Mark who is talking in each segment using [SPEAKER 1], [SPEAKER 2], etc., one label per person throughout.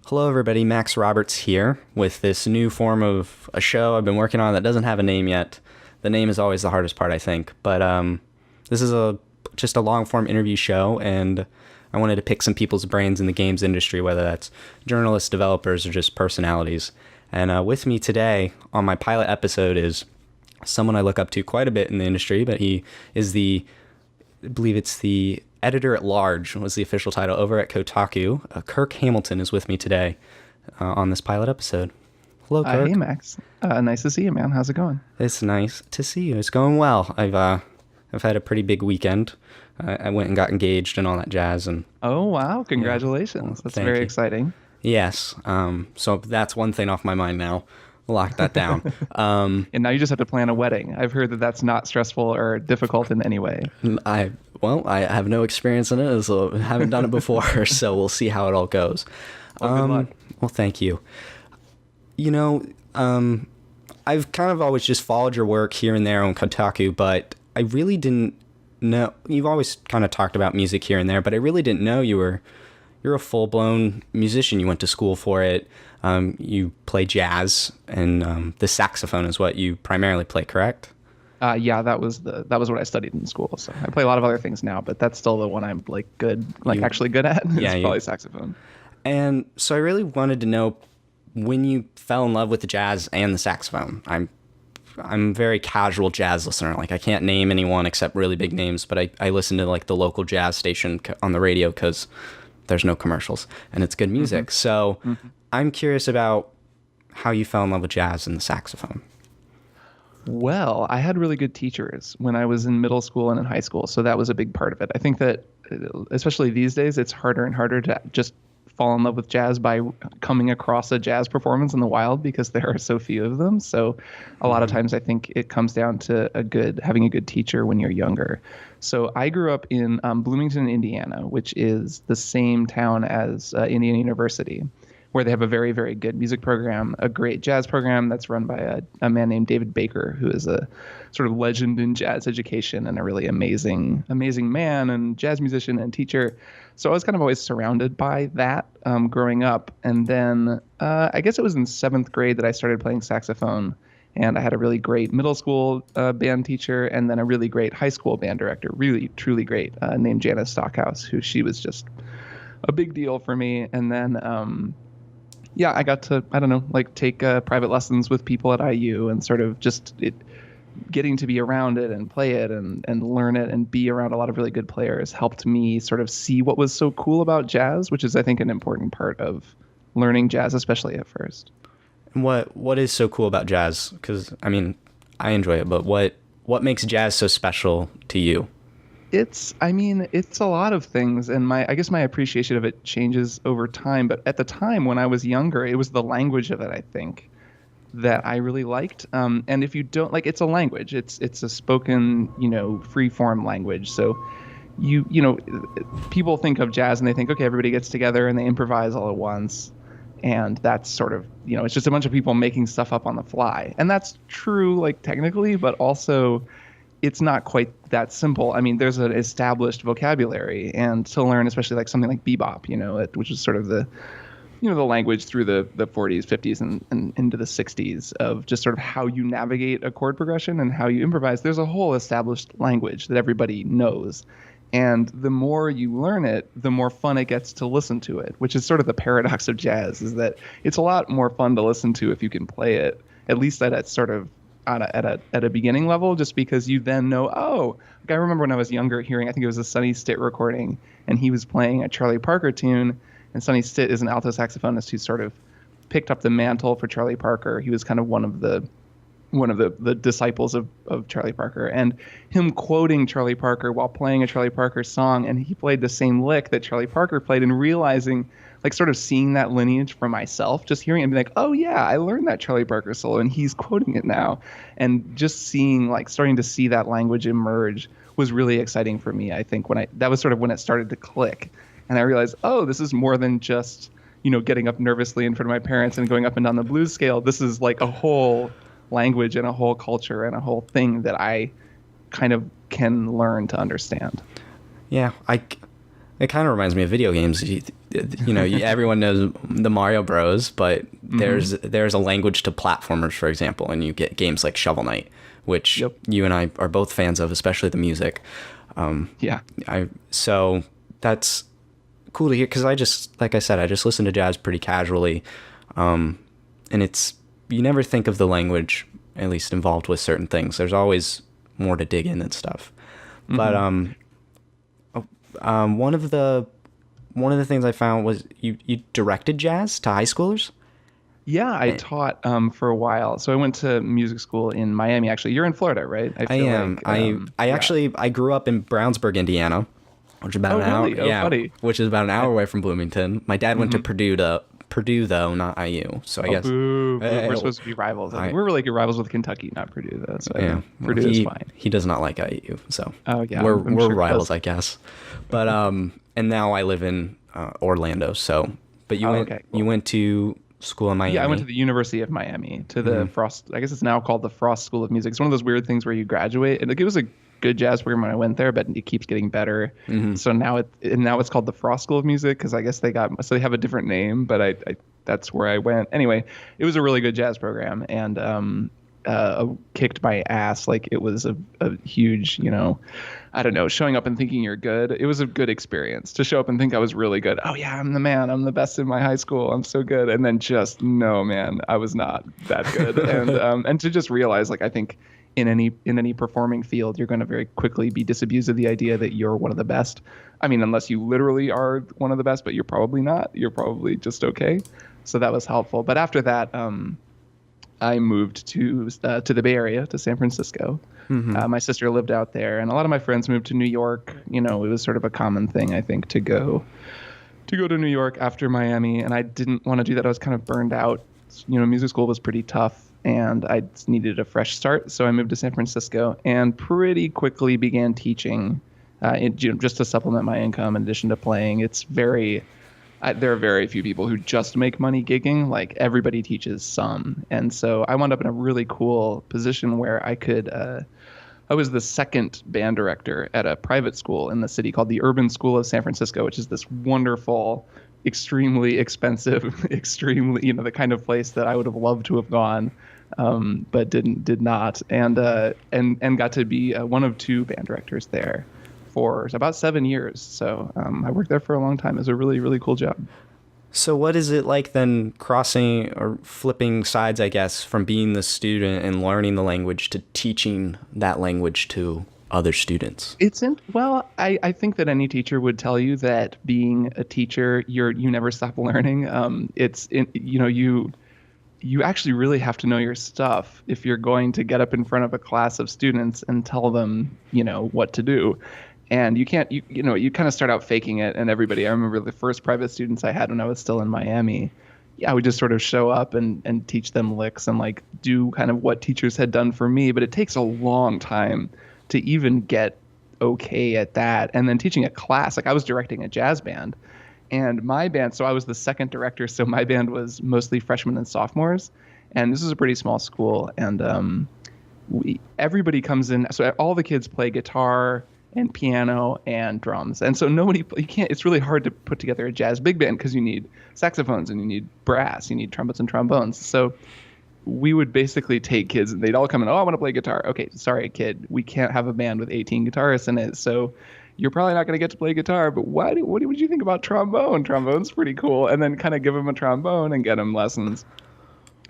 [SPEAKER 1] Hello, everybody. Max Roberts here with this new form of a show I've been working on that doesn't have a name yet. The name is always the hardest part, I think. But this is just a long-form interview show, and I wanted to pick some people's brains in the games industry, whether that's journalists, developers, or just personalities. And with me today on my pilot episode is someone I look up to quite a bit in the industry, but he is I believe it's the editor-at-large was the official title over at Kotaku. Kirk Hamilton is with me today on this pilot episode. Hello, Kirk.
[SPEAKER 2] Hey, Max. Nice to see you, man. How's it going?
[SPEAKER 1] It's nice to see you. It's going well. I've had a pretty big weekend. I went and got engaged and all that jazz. And
[SPEAKER 2] Oh, wow. Congratulations. That's very exciting.
[SPEAKER 1] yes. So that's one thing off my mind now. Lock that down.
[SPEAKER 2] And now you just have to plan a wedding. I've heard that that's not stressful or difficult in any way.
[SPEAKER 1] I have no experience in it, so I haven't done it before, so we'll see how it all goes.
[SPEAKER 2] Well, good luck.
[SPEAKER 1] Well, thank you. You know, I've kind of always just followed your work here and there on Kotaku, but I really didn't know. You've always kind of talked about music here and there, but I really didn't know you're a full-blown musician. You went to school for it. You play jazz, and the saxophone is what you primarily play, correct?
[SPEAKER 2] Yeah, that was what I studied in school. So I play a lot of other things now, but that's still the one I'm actually good at. It's probably saxophone.
[SPEAKER 1] And so I really wanted to know when you fell in love with the jazz and the saxophone. I'm a very casual jazz listener. Like, I can't name anyone except really big names, but I listen to like the local jazz station on the radio because there's no commercials and it's good music. So I'm curious about how you fell in love with jazz and the saxophone.
[SPEAKER 2] Well, I had really good teachers when I was in middle school and in high school, so that was a big part of it. I think that, especially these days, it's harder and harder to just fall in love with jazz by coming across a jazz performance in the wild because there are so few of them. So a lot of times I think it comes down to having a good teacher when you're younger. So I grew up in Bloomington, Indiana, which is the same town as Indiana University, where they have a very, very good music program, a great jazz program that's run by a man named David Baker, who is a sort of legend in jazz education and a really amazing man and jazz musician and teacher. So I was kind of always surrounded by that growing up. And then I guess it was in 7th grade that I started playing saxophone. And I had a really great middle school band teacher and then a really great high school band director, really, truly great, named Janice Stockhouse, who she was just a big deal for me. And then I got to, take private lessons with people at IU and sort of just getting to be around it and play it and learn it and be around a lot of really good players helped me sort of see what was so cool about jazz, which is, I think, an important part of learning jazz, especially at first.
[SPEAKER 1] And what is so cool about jazz? Because, I mean, I enjoy it, but what makes jazz so special to you?
[SPEAKER 2] It's a lot of things, and I guess my appreciation of it changes over time. But at the time when I was younger, it was the language of it, I think, that I really liked. And if you don't it's a language. It's a spoken, free form language. So people think of jazz and they think, okay, everybody gets together and they improvise all at once. And that's sort of, it's just a bunch of people making stuff up on the fly. And that's true, technically, but also it's not quite that simple. I mean, there's an established vocabulary, and to learn, especially something like bebop, which is sort of the language through the 40s, 50s, and into the 60s of just sort of how you navigate a chord progression and how you improvise. There's a whole established language that everybody knows. And the more you learn it, the more fun it gets to listen to it, which is sort of the paradox of jazz, is that it's a lot more fun to listen to if you can play it, at least at a beginning level, just because you then know, I remember when I was younger hearing, I think it was a Sonny Stitt recording, and he was playing a Charlie Parker tune, and Sonny Stitt is an alto saxophonist who sort of picked up the mantle for Charlie Parker. He was kind of one of the disciples of Charlie Parker, and him quoting Charlie Parker while playing a Charlie Parker song, and he played the same lick that Charlie Parker played, and realizing, sort of seeing that lineage for myself, just hearing it and be like, oh yeah, I learned that Charlie Parker solo and he's quoting it now. And just seeing, starting to see that language emerge was really exciting for me. I think that was sort of when it started to click. And I realized, this is more than just, getting up nervously in front of my parents and going up and down the blues scale. This is a whole language and a whole culture and a whole thing that I kind of can learn to understand.
[SPEAKER 1] Yeah, it kind of reminds me of video games. everyone knows the Mario Bros, but there's a language to platformers, for example, and you get games like Shovel Knight, which you and I are both fans of, especially the music. So that's cool to hear, because like I said, I just listen to jazz pretty casually, and you never think of the language, at least involved with certain things. There's always more to dig in and stuff. But one of the things I found was you directed jazz to high schoolers.
[SPEAKER 2] Yeah, I taught for a while. So I went to music school in Miami. Actually, you're in Florida, right?
[SPEAKER 1] I am. I grew up in Brownsburg, Indiana, which is about an hour.
[SPEAKER 2] Funny.
[SPEAKER 1] Which is about an hour away from Bloomington. My dad went to Purdue though, not IU. So I guess
[SPEAKER 2] we're supposed to be rivals. We're like your rivals with Kentucky, not Purdue though. So Purdue is fine.
[SPEAKER 1] He does not like IU, so
[SPEAKER 2] we're
[SPEAKER 1] sure rivals, I guess. But and now I live in Orlando. So, but you went to school in Miami.
[SPEAKER 2] Yeah, I went to the University of Miami, to the Frost. I guess it's now called the Frost School of Music. It's one of those weird things where you graduate, and it was a good jazz program when I went there, but it keeps getting better. So now it's called the Frost School of Music, because I guess they have a different name, but I that's where I went. Anyway, it was a really good jazz program, and kicked my ass. Like, it was a huge, I don't know, showing up and thinking you're good. It was a good experience to show up and think I was really good. Oh yeah, I'm the man. I'm the best in my high school. I'm so good. And then just, no, man, I was not that good. And to just realize, like, I think in any performing field, you're going to very quickly be disabused of the idea that you're one of the best. I mean, unless you literally are one of the best, but you're probably not. You're probably just okay. So that was helpful. But after that, I moved to the Bay Area, to San Francisco. My sister lived out there, and a lot of my friends moved to New York. It was sort of a common thing, I think, to go to New York after Miami, and I didn't want to do that. I was kind of burned out. Music school was pretty tough, and I needed a fresh start. So I moved to San Francisco and pretty quickly began teaching, just to supplement my income in addition to playing. There are very few people who just make money gigging. Like, everybody teaches some. And so I wound up in a really cool position where I was the second band director at a private school in the city called the Urban School of San Francisco, which is this wonderful, extremely expensive, extremely, the kind of place that I would have loved to have gone, but did not. And got to be one of two band directors there for about 7 years. So I worked there for a long time. It was a really, really cool job.
[SPEAKER 1] So what is it like then, crossing or flipping sides, I guess, from being the student and learning the language to teaching that language to other students? I think that any teacher would tell you that being a teacher, you never stop learning. You actually really have to know your stuff if you're going to get up in front of a class of students and tell them, what to do. And you can't, you kind of start out faking it. And I remember the first private students I had when I was still in Miami, I would just sort of show up and teach them licks and like do kind of what teachers had done for me. But it takes a long time to even get okay at that. And then teaching a class, like I was directing a jazz band, and my band, so I was the second director. So my band was mostly freshmen and sophomores. And this is a pretty small school. And everybody comes in. So all the kids play guitar and piano and drums. And so it's really hard to put together a jazz big band because you need saxophones and you need brass, you need trumpets and trombones. So we would basically take kids and they'd all come in, I want to play guitar. Okay, sorry, kid, we can't have a band with 18 guitarists in it. So you're probably not going to get to play guitar, but what would you think about trombone? Trombone's pretty cool. And then kind of give them a trombone and get them lessons.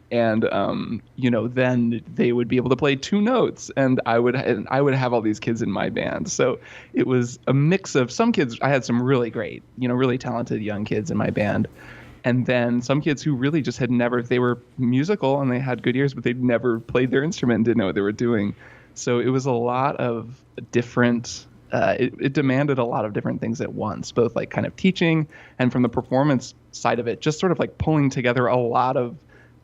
[SPEAKER 1] And, then they would be able to play two notes, and I would have all these kids in my band. So it was a mix of some kids. I had some really great, really talented young kids in my band. And then some kids who really just they were musical and they had good ears, but they'd never played their instrument and didn't know what they were doing. So it was a lot of different, it demanded a lot of different things at once, both like kind of teaching and from the performance side of it, just sort of like pulling together a lot of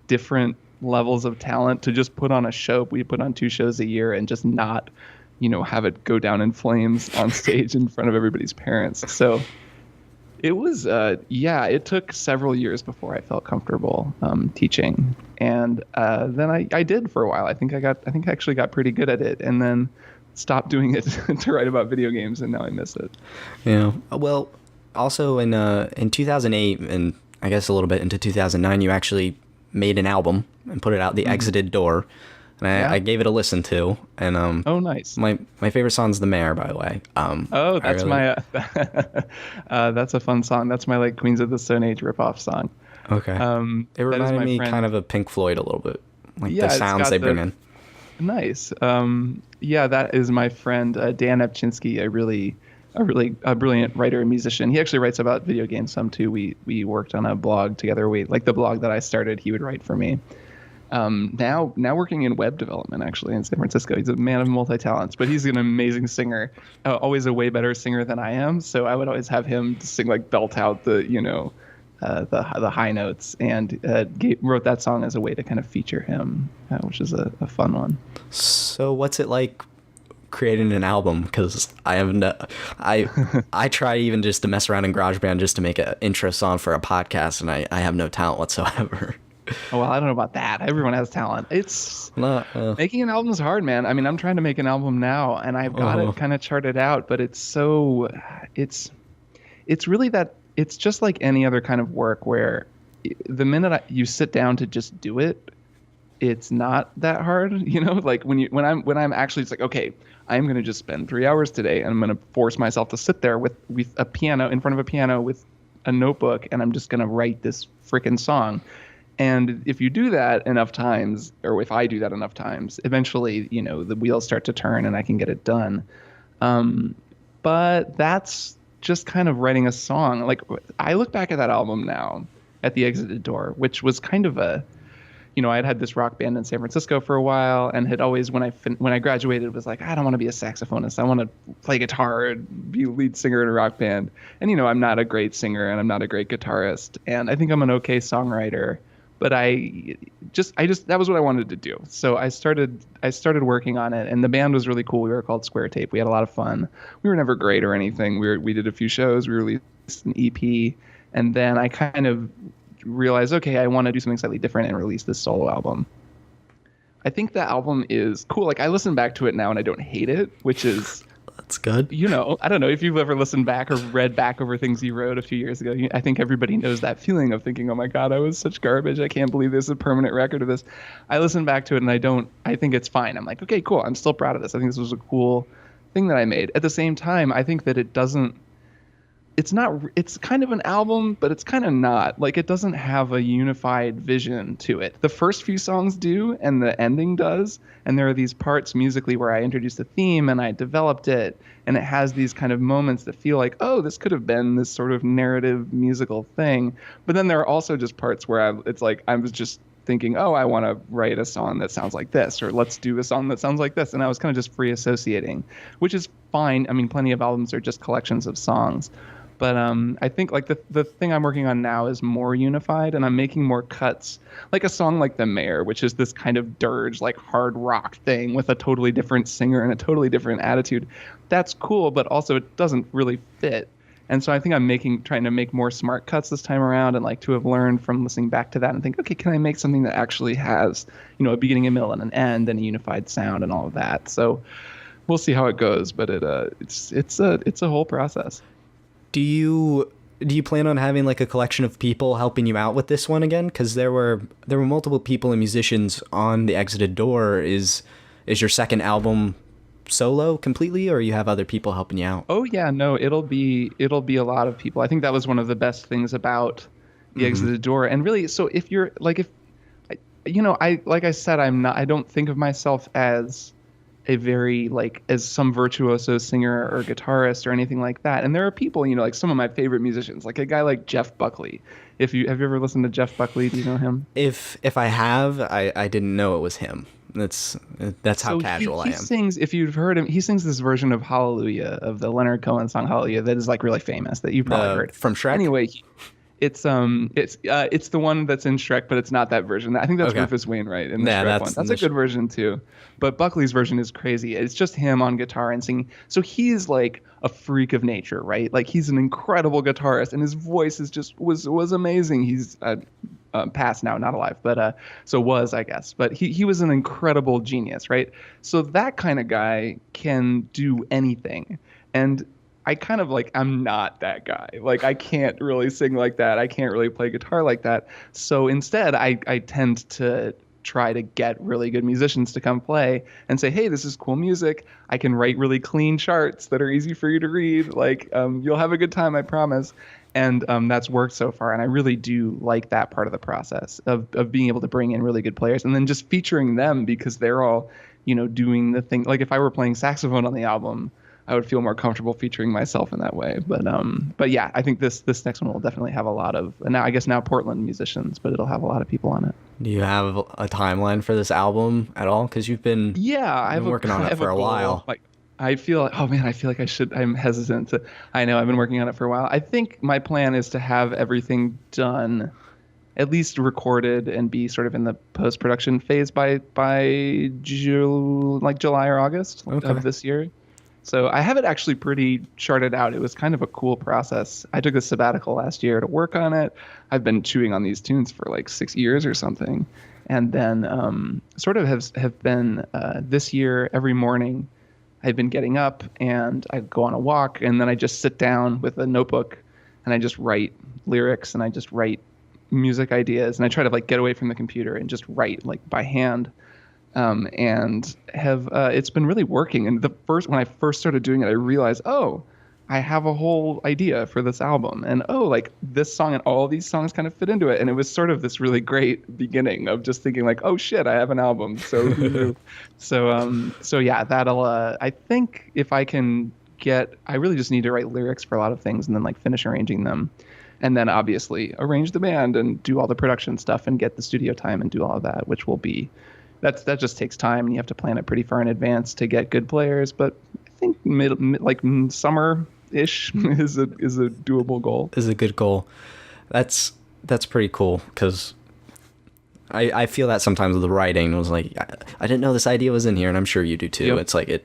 [SPEAKER 1] different levels of talent to just put on a show. We put on 2 shows a year and just not, have it go down in flames on stage in front of everybody's parents. So it was, it took several years before I felt comfortable teaching. And then I did for a while. I think I actually got pretty good at it, and then stopped doing it to write about video games, and now I miss it. Yeah. Well, also in 2008 and I guess a little bit into 2009, you actually made an album and put it out, The Exited Door. And I gave it a listen to, and
[SPEAKER 2] Oh, nice.
[SPEAKER 1] my favorite song's "The Mayor," by the way.
[SPEAKER 2] Oh, that's my that's a fun song. That's my like Queens of the Stone Age ripoff song.
[SPEAKER 1] Okay. It
[SPEAKER 2] That is
[SPEAKER 1] reminded
[SPEAKER 2] my
[SPEAKER 1] me
[SPEAKER 2] friend.
[SPEAKER 1] kind of Pink Floyd a little bit, like
[SPEAKER 2] Yeah,
[SPEAKER 1] the
[SPEAKER 2] it's
[SPEAKER 1] sounds
[SPEAKER 2] got
[SPEAKER 1] they bring in.
[SPEAKER 2] Nice. Yeah, that is my friend Dan Epchinsky, a brilliant writer and musician. He actually writes about video games some too. We worked on a blog together. We like the blog that I started, he would write for me. Now working in web development actually in San Francisco. He's a man of multi talents, but he's an amazing singer. Always a way better singer than I am. So I would always have him sing like belt out the the high notes, and wrote that song as a way to kind of feature him, which is a fun one.
[SPEAKER 1] So what's it like creating an album? Because I try even just to mess around in GarageBand just to make an intro song for a podcast, and I have no talent whatsoever.
[SPEAKER 2] Oh, well, I don't know about that. Everyone has talent. It's making an album is hard, man. I mean, I'm trying to make an album now, and I've got it kind of charted out, but it's really that it's just like any other kind of work where the minute you sit down to just do it, it's not that hard, like when I'm actually, it's like, okay, I'm going to just spend 3 hours today and I'm going to force myself to sit there with a piano in front of a piano with a notebook, and I'm just going to write this freaking song. And if you do that enough times, or if I do that enough times, eventually, the wheels start to turn and I can get it done. But that's just kind of writing a song. Like, I look back at that album now, at The Exited Door, which was kind of I'd had this rock band in San Francisco for a while, and had always, when I graduated, was like, I don't want to be a saxophonist. I want to play guitar and be lead singer in a rock band. And I'm not a great singer and I'm not a great guitarist, and I think I'm an okay songwriter. But I just that was what I wanted to do. So I started working on it, and the band was really cool. We were called Square Tape. We had a lot of fun. We were never great or anything. We did a few shows. We released an EP, and then I kind of realized, okay, I want to do something slightly different and release this solo album. I think the album is cool. Like, I listen back to it now and I don't hate it, which is
[SPEAKER 1] That's good.
[SPEAKER 2] I don't know if you've ever listened back or read back over things you wrote a few years ago. I think everybody knows that feeling of thinking, oh my God, I was such garbage. I can't believe there's a permanent record of this. I listen back to it and I think it's fine. I'm like, okay, cool. I'm still proud of this. I think this was a cool thing that I made. At the same time, I think that it's kind of an album, but it's kind of not. Like, it doesn't have a unified vision to it. The first few songs do, and the ending does. And there are these parts musically where I introduced the theme and I developed it, and it has these kind of moments that feel like, oh, this could have been this sort of narrative musical thing. But then there are also just parts where it's like I was just thinking, oh, I want to write a song that sounds like this, or let's do a song that sounds like this. And I was kind of just free associating, which is fine. I mean, plenty of albums are just collections of songs. But I think like the thing I'm working on now is more unified, and I'm making more cuts. Like a song like The Mayor, which is this kind of dirge, like hard rock thing with a totally different singer and a totally different attitude. That's cool, but also it doesn't really fit. And so I think I'm trying to make more smart cuts this time around, and like to have learned from listening back to that and think, okay, can I make something that actually has, a beginning, a middle, and an end, and a unified sound and all of that. So we'll see how it goes, but it's a whole process.
[SPEAKER 1] Do you plan on having like a collection of people helping you out with this one again? Because there were multiple people and musicians on The Exited Door. Is your second album solo completely, or you have other people helping you out?
[SPEAKER 2] Oh yeah, no, it'll be a lot of people. I think that was one of the best things about The Exited Door. And really, so if you're like, like I said, I don't think of myself as a very as some virtuoso singer or guitarist or anything like that. And there are people, like some of my favorite musicians, like a guy like Jeff Buckley. Have you ever listened to Jeff Buckley? Do you know him?
[SPEAKER 1] If I have, I didn't know it was him. That's how casual I am.
[SPEAKER 2] He sings, if you've heard him, he sings this version of Hallelujah, of the Leonard Cohen song Hallelujah, that is like really famous, that you probably heard.
[SPEAKER 1] From Shrek?
[SPEAKER 2] Anyway, it's the one that's in Shrek, but it's not that version. I think that's Rufus Wainwright in the Shrek one. That's a good version too. But Buckley's version is crazy. It's just him on guitar and singing. So he's like a freak of nature, right? Like, he's an incredible guitarist, and his voice is just was amazing. He's passed now, not alive, but so was, I guess. But he was an incredible genius, right? So that kind of guy can do anything. And I kind of like, I'm not that guy. Like, I can't really sing like that. I can't really play guitar like that. So instead, I tend to try to get really good musicians to come play and say, hey, this is cool music. I can write really clean charts that are easy for you to read. Like, you'll have a good time, I promise. And that's worked so far. And I really do like that part of the process of being able to bring in really good players and then just featuring them because they're all, doing the thing. Like if I were playing saxophone on the album, I would feel more comfortable featuring myself in that way. But yeah, I think this next one will definitely have a lot of now Portland musicians, but it'll have a lot of people on it.
[SPEAKER 1] Do you have a timeline for this album at all? Because you've been
[SPEAKER 2] I've
[SPEAKER 1] working on it for a while.
[SPEAKER 2] Like I feel like, oh man, I feel like I should. I'm hesitant to. I know I've been working on it for a while. I think my plan is to have everything done, at least recorded, and be sort of in the post-production phase by July or August of this year. So I have it actually pretty charted out. It was kind of a cool process. I took a sabbatical last year to work on it. I've been chewing on these tunes for like 6 years or something. And then sort of have been this year, every morning, I've been getting up and I go on a walk and then I just sit down with a notebook and I just write lyrics and I just write music ideas. And I try to like get away from the computer and just write like by hand. And have it's been really working. And when I first started doing it, I realized, I have a whole idea for this album, and like this song and all these songs kind of fit into it. And it was sort of this really great beginning of just thinking like, oh shit, I have an album. So who knew? So yeah, that'll. I think if I can I really just need to write lyrics for a lot of things, and then like finish arranging them. And then obviously arrange the band and do all the production stuff and get the studio time and do all of that, which will be. That just takes time, and you have to plan it pretty far in advance to get good players. But I think like summer-ish is a doable goal.
[SPEAKER 1] Is a good goal. That's pretty cool because I feel that sometimes with the writing was like I didn't know this idea was in here, and I'm sure you do too. Yep. It's like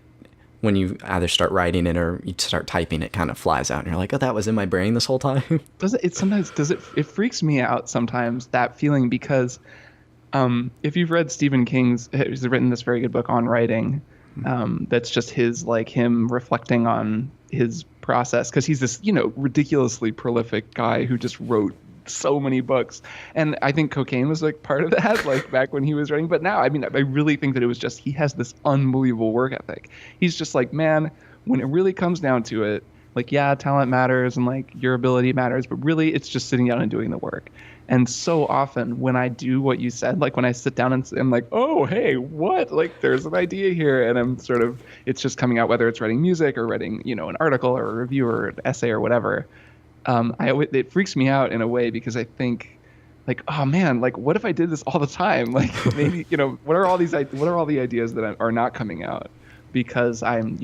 [SPEAKER 1] when you either start writing it or you start typing, it kind of flies out, and you're like, oh, that was in my brain this whole time.
[SPEAKER 2] It freaks me out sometimes, that feeling, because. If you've read Stephen King's, he's written this very good book on writing. That's just him reflecting on his process, because he's this, ridiculously prolific guy who just wrote so many books. And I think cocaine was like part of that, like back when he was writing. But now, I mean, I really think that it was just he has this unbelievable work ethic. He's just like, man, when it really comes down to it, like, yeah, talent matters and like your ability matters, but really it's just sitting down and doing the work. And so often when I do what you said, like when I sit down and I'm like, oh, hey, what? Like there's an idea here. And I'm sort of, it's just coming out, whether it's writing music or writing, an article or a review or an essay or whatever. It freaks me out in a way because I think like, oh man, like what if I did this all the time? Like maybe, what are all the ideas that are not coming out? Because I'm,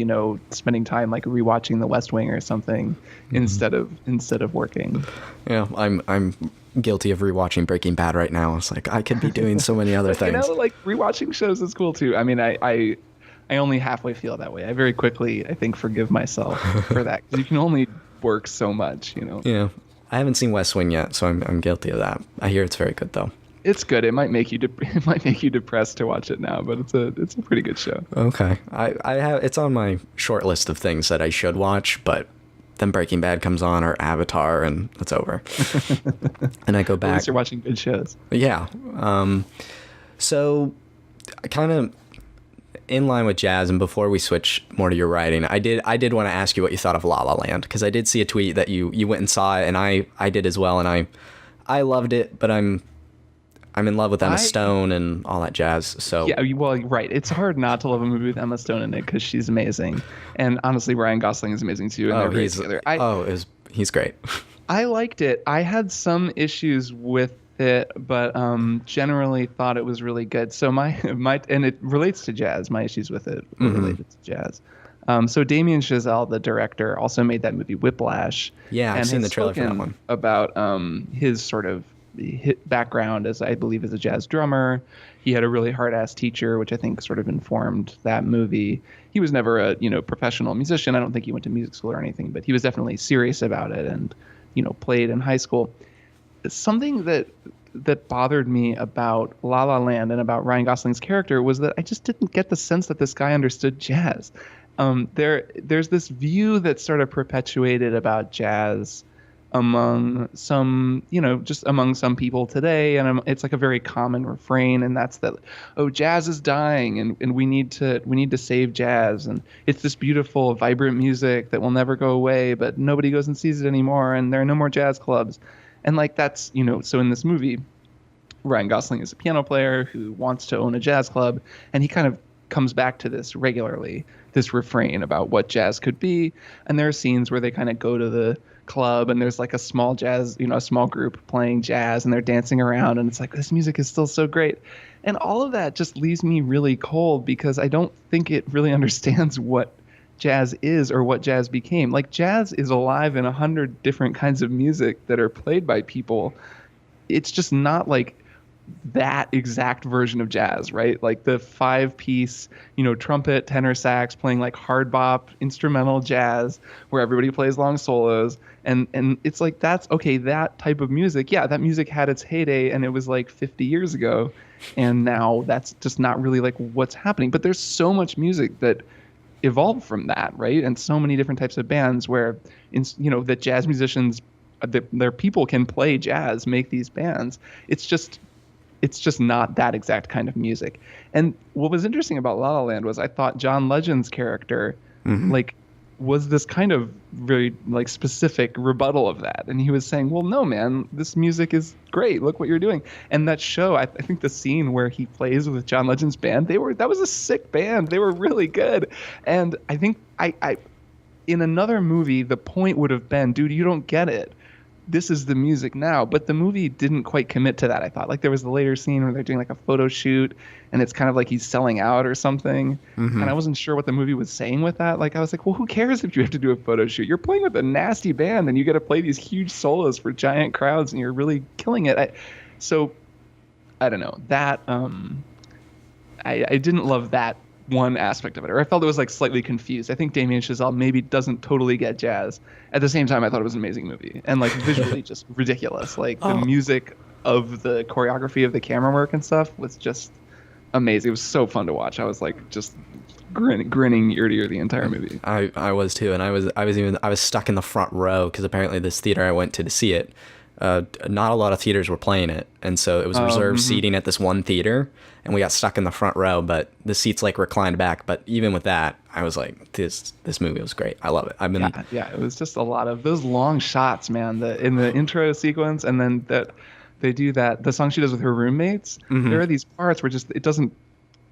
[SPEAKER 2] spending time like rewatching The West Wing or something instead of working.
[SPEAKER 1] Yeah, I'm guilty of rewatching Breaking Bad right now. It's like I could be doing so many other things.
[SPEAKER 2] Like rewatching shows is cool too. I mean, I only halfway feel that way. I very quickly, I think, forgive myself for that, because you can only work so much,
[SPEAKER 1] Yeah, I haven't seen West Wing yet, so I'm guilty of that. I hear it's very good though.
[SPEAKER 2] It's good. It might make you depressed to watch it now, but it's a pretty good show.
[SPEAKER 1] Okay, I have it's on my short list of things that I should watch, but then Breaking Bad comes on or Avatar, and it's over. And I go back.
[SPEAKER 2] At least you're watching good shows.
[SPEAKER 1] Yeah. So, kind of in line with jazz, and before we switch more to your writing, I did want to ask you what you thought of La La Land, because I did see a tweet that you went and saw it, and I did as well, and I loved it, but I'm in love with Emma Stone and all that jazz. So
[SPEAKER 2] yeah, well, right. It's hard not to love a movie with Emma Stone in it because she's amazing, and honestly, Ryan Gosling is amazing too. And they're great together.
[SPEAKER 1] He's great.
[SPEAKER 2] I liked it. I had some issues with it, but generally thought it was really good. So my and it relates to jazz. My issues with it were related to jazz. So Damien Chazelle, the director, also made that movie Whiplash.
[SPEAKER 1] Yeah, I've seen the trailer for that one.
[SPEAKER 2] About his sort of background as, I believe, as a jazz drummer. He had a really hard-ass teacher, which I think sort of informed that movie. He was never a professional musician. I don't think he went to music school or anything, but he was definitely serious about it and played in high school. Something that bothered me about La La Land and about Ryan Gosling's character was that I just didn't get the sense that this guy understood jazz. There's this view that's sort of perpetuated about jazz among some, just among some people today, and it's like a very common refrain, and that's that, oh, jazz is dying, and we need to save jazz, and it's this beautiful, vibrant music that will never go away, but nobody goes and sees it anymore, and there are no more jazz clubs, and like that's, so in this movie, Ryan Gosling is a piano player who wants to own a jazz club, and he kind of comes back to this regularly, this refrain about what jazz could be. And there are scenes where they kind of go to the club and there's like a small jazz, a small group playing jazz and they're dancing around and it's like, this music is still so great. And all of that just leaves me really cold because I don't think it really understands what jazz is or what jazz became. Like jazz is alive in 100 different kinds of music that are played by people. It's just not like that exact version of jazz, right? Like the 5-piece, trumpet, tenor sax playing like hard bop instrumental jazz where everybody plays long solos. And it's like, that's okay. That type of music. Yeah. That music had its heyday and it was like 50 years ago. And now that's just not really like what's happening. But there's so much music that evolved from that, right? And so many different types of bands where, that jazz musicians, their people can play jazz, make these bands. It's just not that exact kind of music. And what was interesting about La La Land was I thought John Legend's character, like, was this kind of very like specific rebuttal of that. And he was saying, well, no, man, this music is great. Look what you're doing. And that show, I think the scene where he plays with John Legend's band, that was a sick band. They were really good. And I think I in another movie, the point would have been, dude, you don't get it. This is the music now. But the movie didn't quite commit to that, I thought. Like there was the later scene where they're doing like a photo shoot and it's kind of like he's selling out or something. And I wasn't sure what the movie was saying with that. Like I was like, well, who cares if you have to do a photo shoot? You're playing with a nasty band and you get to play these huge solos for giant crowds and you're really killing it. So I don't know. That I didn't love that one aspect of it, or I felt it was like slightly confused. I think Damien Chazelle maybe doesn't totally get jazz. At the same time, I thought it was an amazing movie and like visually just ridiculous. Like the music of the choreography of the camera work and stuff was just amazing. It was so fun to watch. I was like just grinning ear to ear the entire movie.
[SPEAKER 1] I was too, and I was stuck in the front row because apparently this theater I went to see it, not a lot of theaters were playing it, and so it was reserved seating at this one theater, and we got stuck in the front row, but the seats like reclined back. But even with that, I was like, this movie was great. I love it.
[SPEAKER 2] It was just a lot of those long shots, man. In the intro sequence, and then that they do the song she does with her roommates. There are these parts where it doesn't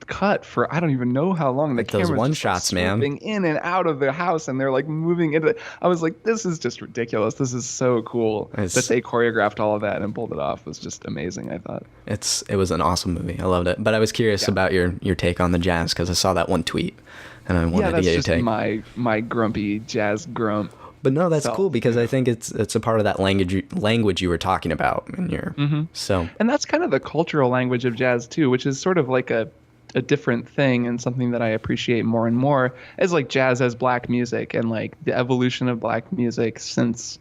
[SPEAKER 2] cut for I don't even know how long. The camera's
[SPEAKER 1] those one
[SPEAKER 2] just,
[SPEAKER 1] shots,
[SPEAKER 2] like,
[SPEAKER 1] man,
[SPEAKER 2] in and out of the house, and they're like moving into. I was like, this is just ridiculous. This is so cool that they choreographed all of that and pulled it off. It was just amazing. I thought
[SPEAKER 1] it was an awesome movie. I loved it. But I was curious about your take on the jazz because I saw that one tweet, and I wanted to get your take.
[SPEAKER 2] My grumpy jazz grump.
[SPEAKER 1] But no, that's cool because I think it's a part of that language you were talking about in your so.
[SPEAKER 2] And that's kind of the cultural language of jazz too, which is sort of like a different thing and something that I appreciate more and more as like jazz as black music and like the evolution of black music since,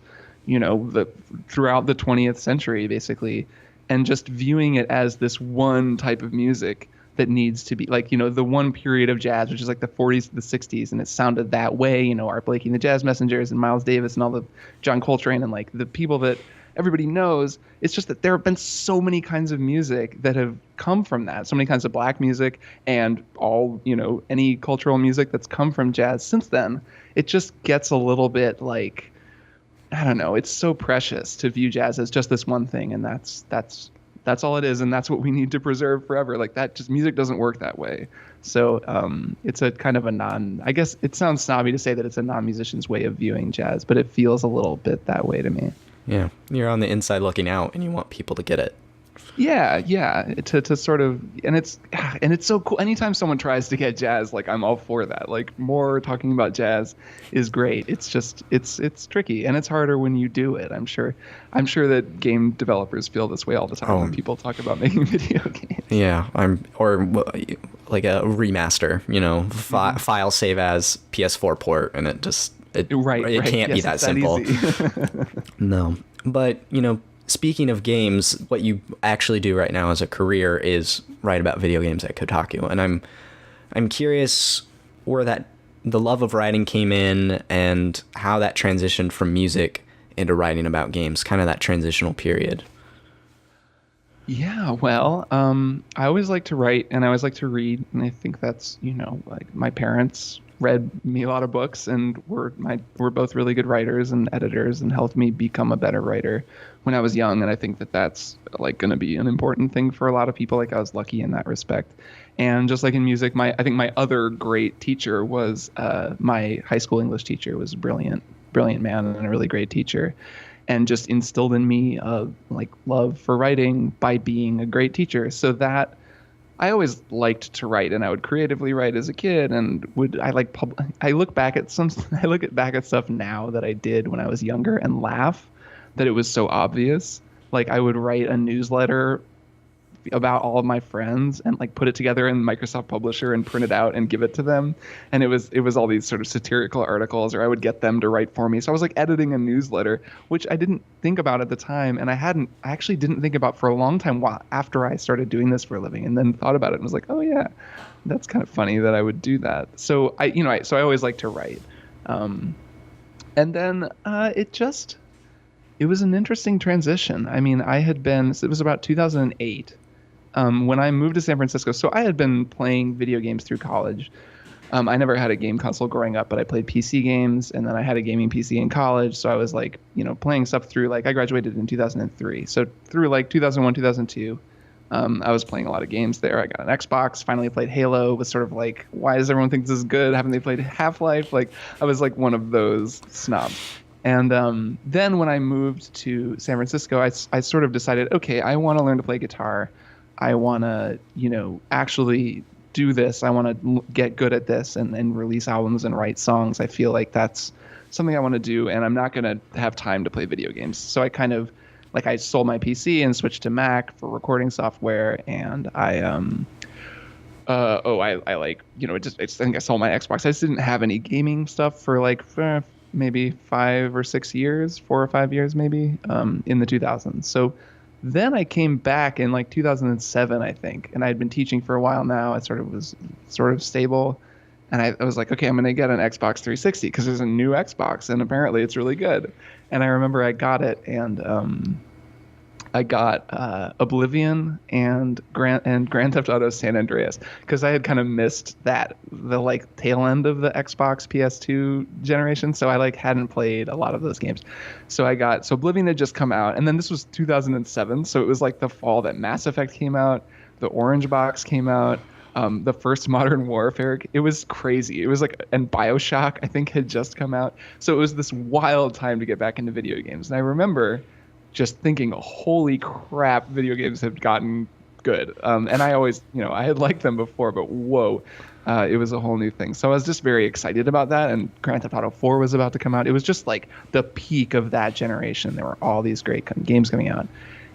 [SPEAKER 2] throughout the 20th century, basically, and just viewing it as this one type of music that needs to be like, the one period of jazz, which is like the 40s to the 60s. And it sounded that way, Art Blakey and the Jazz Messengers and Miles Davis and all the John Coltrane and like the people that everybody knows. It's just that there have been so many kinds of music that have come from that, so many kinds of black music and all, any cultural music that's come from jazz since then. It just gets a little bit like, I don't know, it's so precious to view jazz as just this one thing. And that's all it is. And that's what we need to preserve forever. Like that just music doesn't work that way. So it's a kind of I guess it sounds snobby to say that it's a non-musician's way of viewing jazz, but it feels a little bit that way to me.
[SPEAKER 1] Yeah, you're on the inside looking out, and you want people to get it.
[SPEAKER 2] Yeah, to sort of, and it's so cool. Anytime someone tries to get jazz, like I'm all for that. Like more talking about jazz is great. It's just it's tricky, and it's harder when you do it. I'm sure that game developers feel this way all the time when people talk about making video games.
[SPEAKER 1] Yeah, or like a remaster, file save as PS4 port, and it just. It can't be that simple. No. But, speaking of games, what you actually do right now as a career is write about video games at Kotaku. And I'm curious where that the love of writing came in and how that transitioned from music into writing about games, kind of that transitional period.
[SPEAKER 2] Yeah, well, I always like to write and I always like to read, and I think that's, like my parents read me a lot of books and we're both really good writers and editors and helped me become a better writer when I was young, and I think that that's like going to be an important thing for a lot of people. Like I was lucky in that respect. And just like in music, I think my other great teacher was my high school English teacher was a brilliant man and a really great teacher, and just instilled in me like love for writing by being a great teacher. So that I always liked to write, and I would creatively write as a kid, and I look back at stuff now that I did when I was younger and laugh that it was so obvious. Like I would write a newsletter about all of my friends and like put it together in Microsoft Publisher and print it out and give it to them. And it was all these sort of satirical articles, or I would get them to write for me. So I was like editing a newsletter, which I didn't think about at the time. And I actually didn't think about for a long time after I started doing this for a living, and then thought about it and was like, oh yeah, that's kind of funny that I would do that. So so I always like to write. And then it was an interesting transition. I mean, it was about 2008 when I moved to San Francisco. So I had been playing video games through college. I never had a game console growing up, but I played PC games, and then I had a gaming PC in college. So I was like, playing stuff through, like I graduated in 2003. So through like 2001, 2002, I was playing a lot of games there. I got an Xbox, finally played Halo, was sort of like, why does everyone think this is good? Haven't they played Half-Life? Like I was like one of those snobs. And then when I moved to San Francisco, I sort of decided, okay, I want to learn to play guitar. I want to, actually do this. I want to get good at this and release albums and write songs. I feel like that's something I want to do, and I'm not going to have time to play video games. So I kind of, like, I sold my PC and switched to Mac for recording software, and I think I sold my Xbox. I just didn't have any gaming stuff for like maybe 5 or 6 years, 4 or 5 years maybe, in the 2000s. So then I came back in like 2007, I think, and I had been teaching for a while now. I was sort of stable, and I was like, okay, I'm going to get an Xbox 360 because there's a new Xbox, and apparently it's really good. And I remember I got it, and I got Oblivion and Grand Theft Auto San Andreas, because I had kind of missed the like tail end of the Xbox PS2 generation, so I like hadn't played a lot of those games. So Oblivion had just come out, and then this was 2007, so it was like the fall that Mass Effect came out, the Orange Box came out, the first Modern Warfare. It was crazy. It was like, and BioShock I think had just come out, so it was this wild time to get back into video games. And I remember just thinking, holy crap, video games have gotten good. And I always, I had liked them before, but whoa, it was a whole new thing. So I was just very excited about that. And Grand Theft Auto 4 was about to come out. It was just like the peak of that generation. There were all these great games coming out.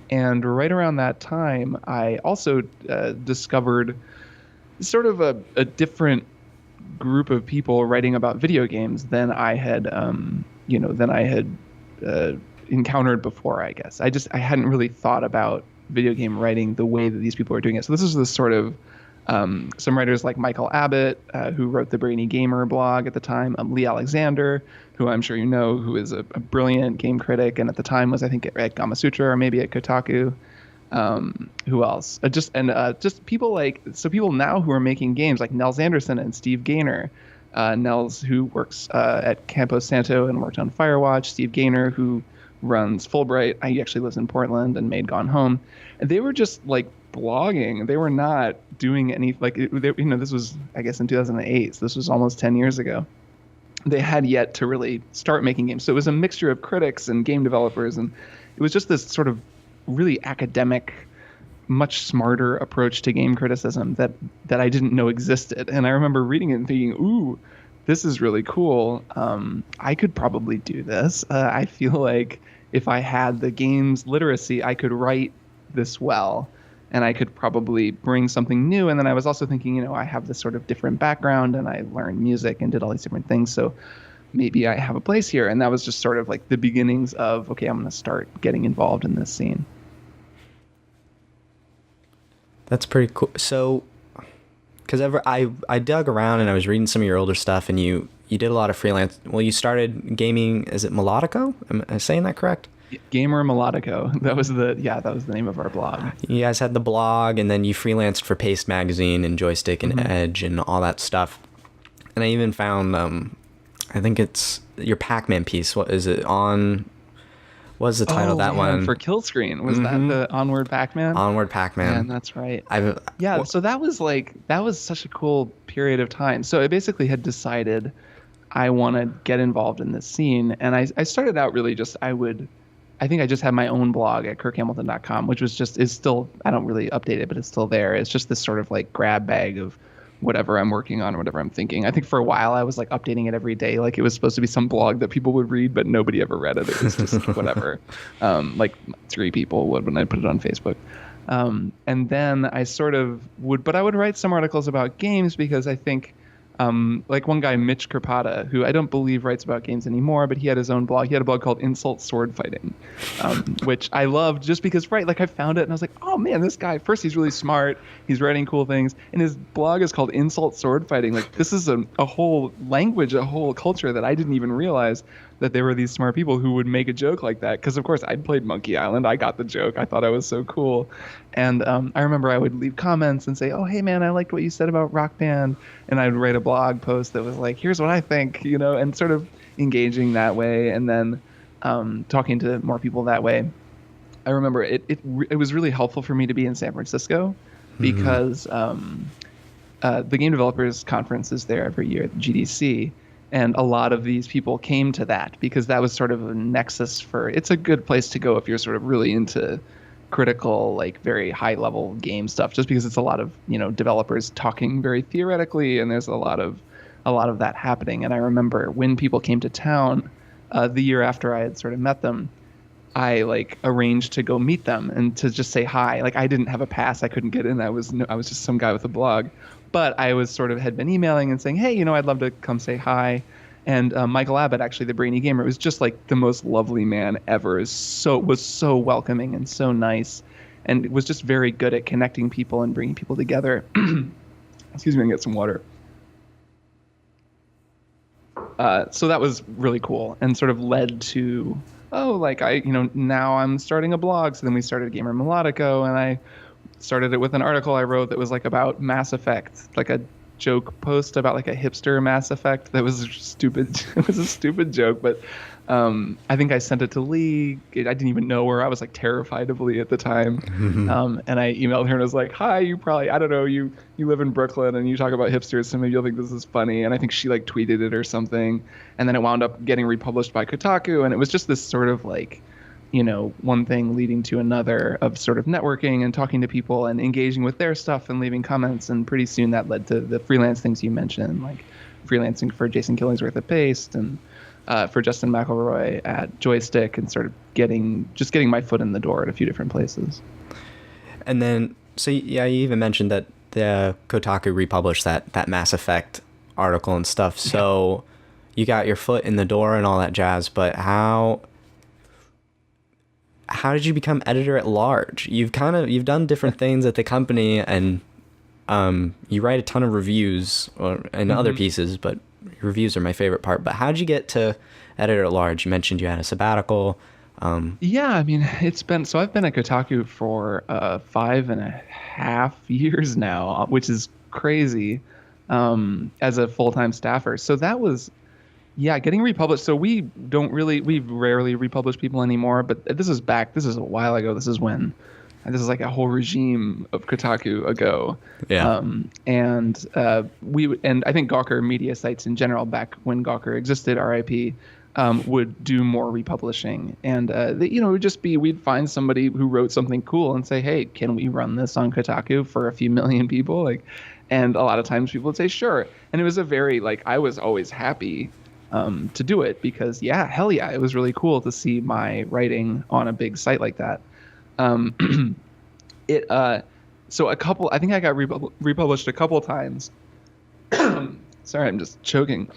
[SPEAKER 2] And right around that time, I also discovered sort of a different group of people writing about video games than I had, encountered before, I guess. I hadn't really thought about video game writing the way that these people are doing it. So this is the sort of some writers like Michael Abbott, who wrote the Brainy Gamer blog at the time, Lee Alexander, who I'm sure you know, who is a brilliant game critic, and at the time was, I think, at Gamasutra or maybe at Kotaku. Who else? Just people people now who are making games like Nels Anderson and Steve Gaynor. Nels, who works at Campo Santo and worked on Firewatch. Steve Gaynor, who runs Fulbright. He actually lives in Portland and made Gone Home. And they were just like blogging. They were not doing any this was, I guess, in 2008. So this was almost 10 years ago. They had yet to really start making games. So it was a mixture of critics and game developers, and it was just this sort of really academic, much smarter approach to game criticism that I didn't know existed. And I remember reading it and thinking, ooh, this is really cool. I could probably do this. I feel like if I had the games literacy, I could write this well, and I could probably bring something new. And then I was also thinking, I have this sort of different background, and I learned music and did all these different things. So maybe I have a place here. And that was just sort of like the beginnings of, okay, I'm going to start getting involved in this scene.
[SPEAKER 1] That's pretty cool. So because I dug around and I was reading some of your older stuff, and you did a lot of freelance. Well, you started gaming. Is it Melodico? Am I saying that correct?
[SPEAKER 2] Gamer Melodico. That was the name of our blog.
[SPEAKER 1] You guys had the blog, and then you freelanced for Paste Magazine and Joystick and
[SPEAKER 2] Mm-hmm.
[SPEAKER 1] Edge and all that stuff. And I even found, I think it's your Pac-Man piece. What is it on? What's the title of that one?
[SPEAKER 2] For Kill Screen. Was that the Onward Pac-Man?
[SPEAKER 1] Onward Pac-Man.
[SPEAKER 2] Man, that's right.
[SPEAKER 1] Well,
[SPEAKER 2] So that was such a cool period of time. So I basically had decided I want to get involved in this scene, and I started out really just I think I just had my own blog at kirkhamilton.com, which is still, I don't really update it, but it's still there. It's just this sort of like grab bag of whatever I'm working on or whatever I'm thinking. I think for a while I was like updating it every day. Like it was supposed to be some blog that people would read, but nobody ever read it. It was just whatever. Like 3 people would when I put it on Facebook. And then I sort of but I would write some articles about games because I think, like one guy, Mitch Kerpata, who I don't believe writes about games anymore, but he had his own blog. He had a blog called Insult Sword Fighting, which I loved just because, like I found it and I was like, oh man, this guy, first, he's really smart. He's writing cool things. And his blog is called Insult Sword Fighting. Like this is a whole language, a whole culture that I didn't even realize that there were these smart people who would make a joke like that. Because of course I'd played Monkey Island. I got the joke. I thought I was so cool. And I remember I would leave comments and say, oh, hey man, I liked what you said about Rock Band. And I'd write a blog post that was like, here's what I think, and sort of engaging that way. And then talking to more people that way. I remember it was really helpful for me to be in San Francisco because the Game Developers Conference is there every year at the GDC. And a lot of these people came to that because that was sort of a nexus it's a good place to go if you're sort of really into critical, like very high level game stuff, just because it's a lot of, developers talking very theoretically, and there's a lot of that happening. And I remember when people came to town, the year after I had sort of met them, I arranged to go meet them and to just say hi. Like I didn't have a pass, I couldn't get in. I was just some guy with a blog. But I had been emailing and saying, hey, I'd love to come say hi. And Michael Abbott, actually, the Brainy Gamer, was just like the most lovely man ever. Was so welcoming and so nice, and was just very good at connecting people and bringing people together. Excuse me, I get some water. So that was really cool, and sort of led to, now I'm starting a blog. So then we started Gamer Melodico, and I started it with an article I wrote that was like about Mass Effect, like a joke post about like a hipster Mass Effect that was stupid. It was a stupid joke, but I think I sent it to Lee. I didn't even know her. I was like terrified of Lee at the time. And I emailed her and was like, hi, you probably, I don't know, you live in Brooklyn and you talk about hipsters, so maybe you'll think this is funny. And I think she like tweeted it or something. And then it wound up getting republished by Kotaku. And it was just this sort of like, one thing leading to another of sort of networking and talking to people and engaging with their stuff and leaving comments. And pretty soon that led to the freelance things you mentioned, like freelancing for Jason Killingsworth at Paste and for Justin McElroy at Joystick, and sort of getting my foot in the door at a few different places.
[SPEAKER 1] And then, so yeah, you even mentioned that the Kotaku republished that Mass Effect article and stuff. So you got your foot in the door and all that jazz, but how did you become editor at large? You've done different things at the company, and you write a ton of reviews and other pieces, but reviews are my favorite part. But how did you get to editor at large? You mentioned you had a sabbatical.
[SPEAKER 2] Yeah, I mean, so I've been at Kotaku for 5.5 years now, which is crazy, as a full-time staffer. So that was, getting republished. So we rarely republish people anymore, but this is a while ago. This is like a whole regime of Kotaku ago.
[SPEAKER 1] Yeah.
[SPEAKER 2] And I think Gawker media sites in general, back when Gawker existed, RIP, would do more republishing. And, it would just be, we'd find somebody who wrote something cool and say, hey, can we run this on Kotaku for a few million people? And a lot of times people would say, sure. And it was a very, I was always happy to do it because, hell yeah, it was really cool to see my writing on a big site like that. So I think I got republished a couple times. Sorry, I'm just choking.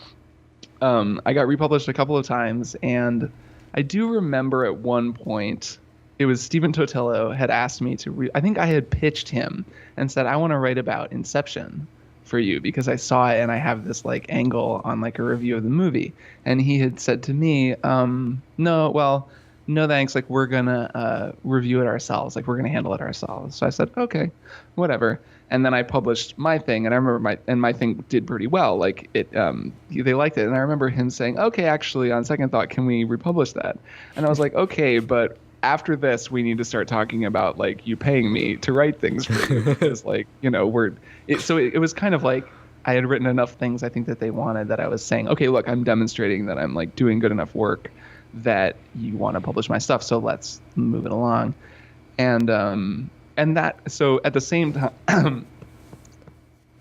[SPEAKER 2] I got republished a couple of times, and I do remember at one point, it was Stephen Totillo had asked me to I think I had pitched him and said, I want to write about Inception. for you because I saw it and I have this like angle on like a review of the movie. And he had said to me, no thanks, like we're gonna review it ourselves, like we're gonna handle it ourselves. So I said, okay, whatever. And then I published my thing, and I remember my thing did pretty well. Like they liked it, and I remember him saying, okay, actually, on second thought, can we republish that? And I was like, okay, but after this, we need to start talking about like you paying me to write things for you because like it was kind of like I had written enough things I think that they wanted that I was saying, okay, look, I'm demonstrating that I'm like doing good enough work that you want to publish my stuff, so let's move it along. And that, so at the same time,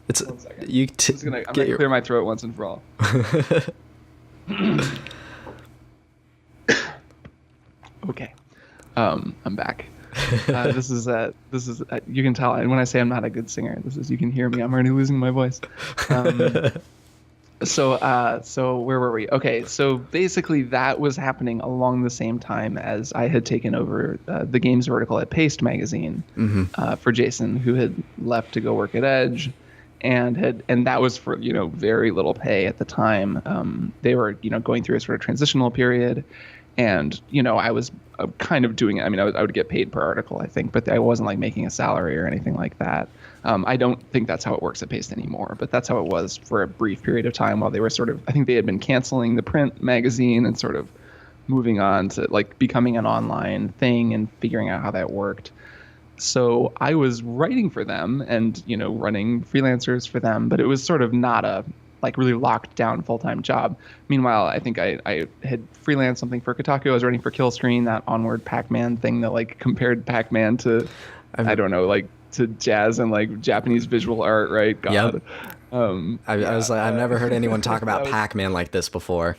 [SPEAKER 1] it's
[SPEAKER 2] I'm gonna
[SPEAKER 1] your...
[SPEAKER 2] clear my throat once and for all. Okay, I'm back. This is you can tell, and when I say I'm not a good singer, you can hear me. I'm already losing my voice. So where were we? Okay, so basically that was happening along the same time as I had taken over the games vertical at Paste magazine for Jason, who had left to go work at Edge, and that was for very little pay at the time. They were going through a sort of transitional period, and I was kind of doing it. I mean, I would get paid per article, I think, but I wasn't like making a salary or anything like that. I don't think that's how it works at Paste anymore, but that's how it was for a brief period of time while they were sort of, I think they had been canceling the print magazine and sort of moving on to like becoming an online thing and figuring out how that worked. So I was writing for them and, running freelancers for them, but it was sort of not a like really locked down full-time job. Meanwhile, I think I had freelanced something for Kotaku. I was writing for Kill Screen, that Onward Pac-Man thing that like compared Pac-Man to, I don't know, like to jazz and like Japanese visual art, right? God.
[SPEAKER 1] Yep. I was like, I've never heard anyone talk about Pac-Man like this before.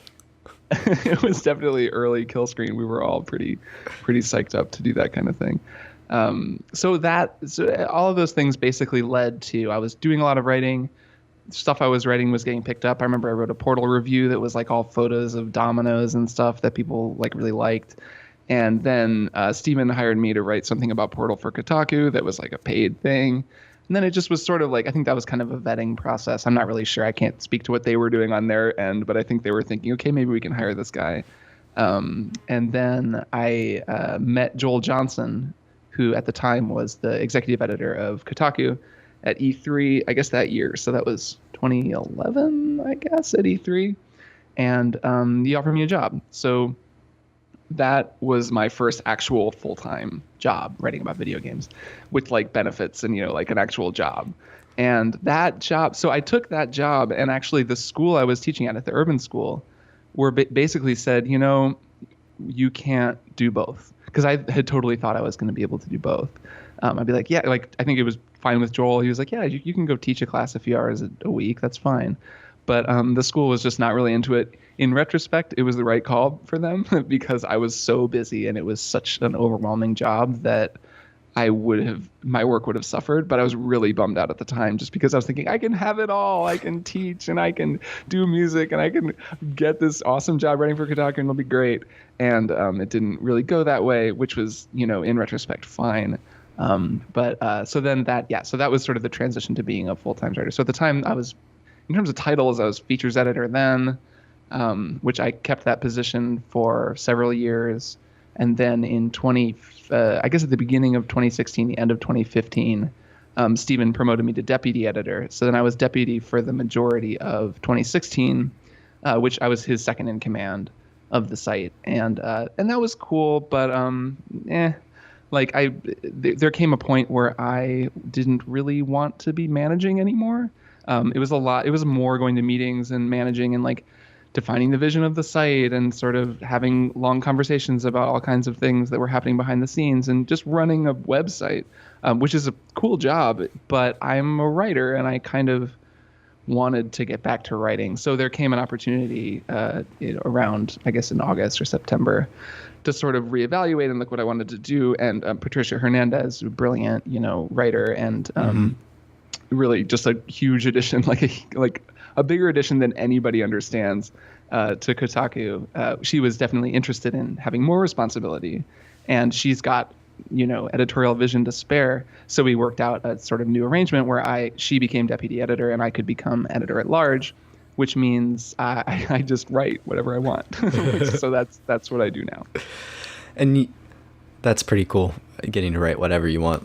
[SPEAKER 2] It was definitely early Kill Screen. We were all pretty psyched up to do that kind of thing. So all of those things basically led to, I was doing a lot of writing. Stuff I was writing was getting picked up. I remember I wrote a Portal review that was like all photos of dominoes and stuff that people like really liked. And then Steven hired me to write something about Portal for Kotaku that was like a paid thing. And then it just was sort of like, I think that was kind of a vetting process. I'm not really sure. I can't speak to what they were doing on their end, but I think they were thinking, okay, maybe we can hire this guy. And then I met Joel Johnson, who at the time was the executive editor of Kotaku at E3, I guess that year. So that was 2011, I guess, at E3. And he offered me a job. So that was my first actual full-time job writing about video games with like benefits and, like an actual job. And that job, so I took that job, and actually the school I was teaching at the urban school, basically said, you can't do both. Because I had totally thought I was going to be able to do both. I'd be like, yeah, like I think it was fine with Joel. He was like, yeah, you can go teach a class a few hours a week. That's fine. But the school was just not really into it. In retrospect, it was the right call for them because I was so busy and it was such an overwhelming job that my work would have suffered. But I was really bummed out at the time just because I was thinking I can have it all. I can teach and I can do music and I can get this awesome job writing for Kotaku and it'll be great. And it didn't really go that way, which was, in retrospect, fine. So that was sort of the transition to being a full-time writer. So at the time in terms of titles, I was features editor then, which I kept that position for several years. And then in I guess at the beginning of 2016, the end of 2015, Stephen promoted me to deputy editor. So then I was deputy for the majority of 2016, which I was his second in command of the site. And that was cool, but like there came a point where I didn't really want to be managing anymore. It was a lot. It was more going to meetings and managing and like defining the vision of the site and sort of having long conversations about all kinds of things that were happening behind the scenes and just running a website, which is a cool job. But I'm a writer and I kind of wanted to get back to writing. So there came an opportunity around, I guess, in August or September to sort of reevaluate and look what I wanted to do. And Patricia Hernandez, a brilliant, writer and really just a huge addition, like a bigger addition than anybody understands to Kotaku. She was definitely interested in having more responsibility, and she's got editorial vision to spare. So we worked out a sort of new arrangement where she became deputy editor and I could become editor at large, which means I just write whatever I want. So that's what I do now.
[SPEAKER 1] And that's pretty cool, getting to write whatever you want.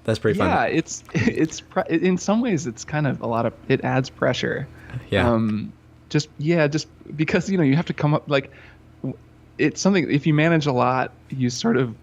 [SPEAKER 1] That's pretty fun.
[SPEAKER 2] Yeah, it's in some ways it's kind of it adds pressure.
[SPEAKER 1] Yeah.
[SPEAKER 2] Just because you have to come up, like, it's something, if you manage a lot, you sort of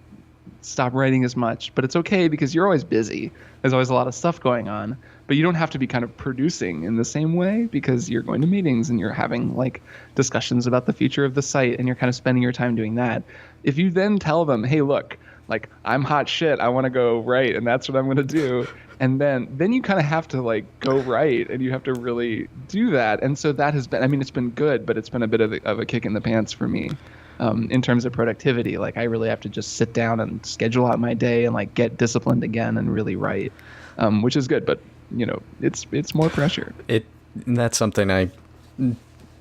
[SPEAKER 2] stop writing as much, but it's okay because you're always busy. There's always a lot of stuff going on, but you don't have to be kind of producing in the same way because you're going to meetings and you're having like discussions about the future of the site and you're kind of spending your time doing that. If you then tell them, hey, look, like, I'm hot shit, I want to go write and that's what I'm going to do. And then you kind of have to like go write and you have to really do that. And so that has been, I mean, it's been good, but it's been a bit of a kick in the pants for me. In terms of productivity, like, I really have to just sit down and schedule out my day and like get disciplined again and really write, which is good. But it's more pressure.
[SPEAKER 1] That's something I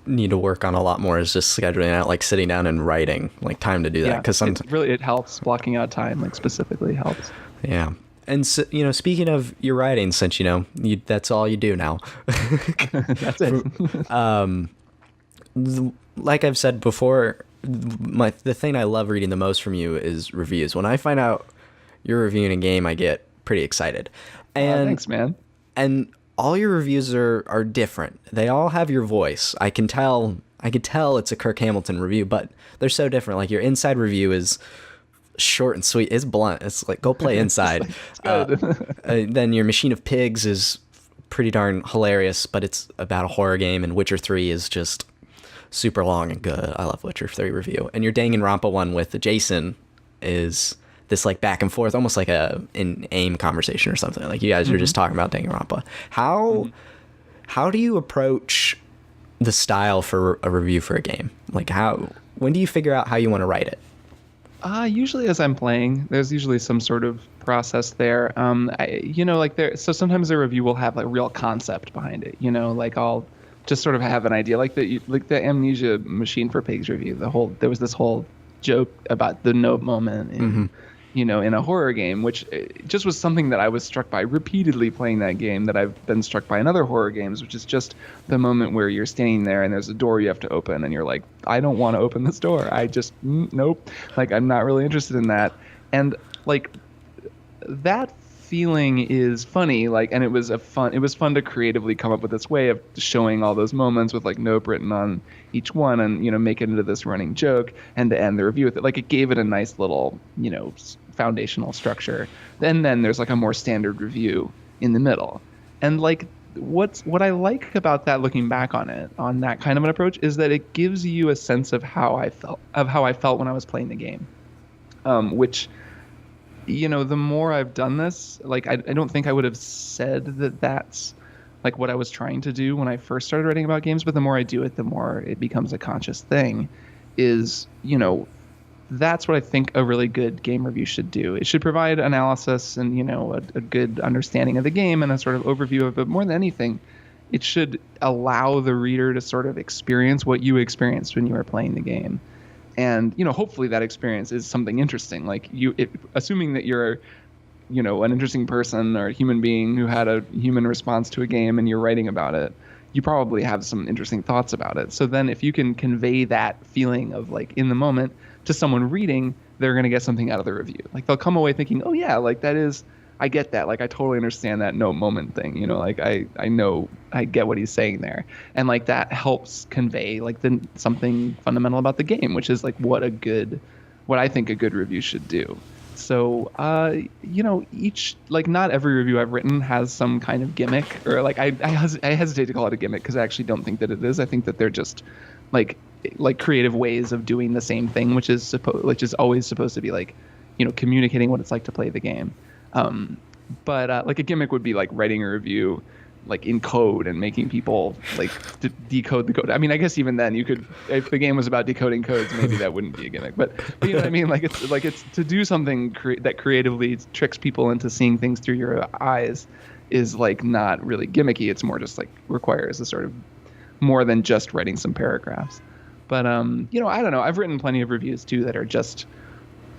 [SPEAKER 1] need to work on a lot more, is just scheduling out, like sitting down and writing, like time to do that. Because sometimes
[SPEAKER 2] it helps. Blocking out time, like, specifically helps.
[SPEAKER 1] Yeah. And so, speaking of your writing, since that's all you do now.
[SPEAKER 2] That's it.
[SPEAKER 1] Like I've said before, the thing I love reading the most from you is reviews. When I find out you're reviewing a game, I get pretty excited. And
[SPEAKER 2] thanks, man.
[SPEAKER 1] And all your reviews are different. They all have your voice. I can tell it's a Kirk Hamilton review, but they're so different. Like, your Inside review is short and sweet. It's blunt. It's like, go play Inside. Then your Machine of Pigs is pretty darn hilarious, but it's about a horror game. And Witcher 3 is just super long and good. I love Witcher 3 review. And your Danganronpa one with Jason is this like back and forth, almost like an AIM conversation or something. Like, you guys are just talking about Danganronpa. How do you approach the style for a review for a game? Like, when do you figure out how you want to write it?
[SPEAKER 2] Usually as I'm playing, there's usually some sort of process there. So sometimes a review will have like real concept behind it. Like, I'll just sort of have an idea, like the Amnesia Machine for Pigs review. There was this whole joke about the note moment in a horror game, which just was something that I was struck by repeatedly playing that game, that I've been struck by in other horror games, which is just the moment where you're standing there and there's a door you have to open and you're like, I don't want to open this door. I just, nope. Like, I'm not really interested in that. And like, that feeling is funny, like, and it was fun to creatively come up with this way of showing all those moments with like note written on each one and make it into this running joke and to end the review with it. Like, it gave it a nice little foundational structure. Then there's like a more standard review in the middle. And like, what I like about that, looking back on it, on that kind of an approach, is that it gives you a sense of how I felt when I was playing the game, which, the more I've done this, like, I don't think I would have said that that's like what I was trying to do when I first started writing about games, but the more I do it, the more it becomes a conscious thing. That's what I think a really good game review should do. It should provide analysis and, a good understanding of the game and a sort of overview of it. More than anything, it should allow the reader to sort of experience what you experienced when you were playing the game. And, hopefully that experience is something interesting. Like, assuming that you're, an interesting person or a human being who had a human response to a game and you're writing about it, you probably have some interesting thoughts about it. So then if you can convey that feeling of like in the moment to someone reading, they're going to get something out of the review. Like, they'll come away thinking, oh yeah, like, I get that. Like, I totally understand that no moment thing, like I know, I get what he's saying there. And like, that helps convey like something fundamental about the game, which is like what I think a good review should do. So, not every review I've written has some kind of gimmick, or like, I hesitate to call it a gimmick because I actually don't think that it is. I think that they're just like creative ways of doing the same thing, which is always supposed to be like, communicating what it's like to play the game. But like, a gimmick would be like writing a review like in code and making people like decode the code. I mean, I guess even then you could, if the game was about decoding codes, maybe that wouldn't be a gimmick. But you know what I mean? Like, it's to do something that creatively tricks people into seeing things through your eyes is like not really gimmicky. It's more just like requires a sort of more than just writing some paragraphs. But I don't know. I've written plenty of reviews too that are just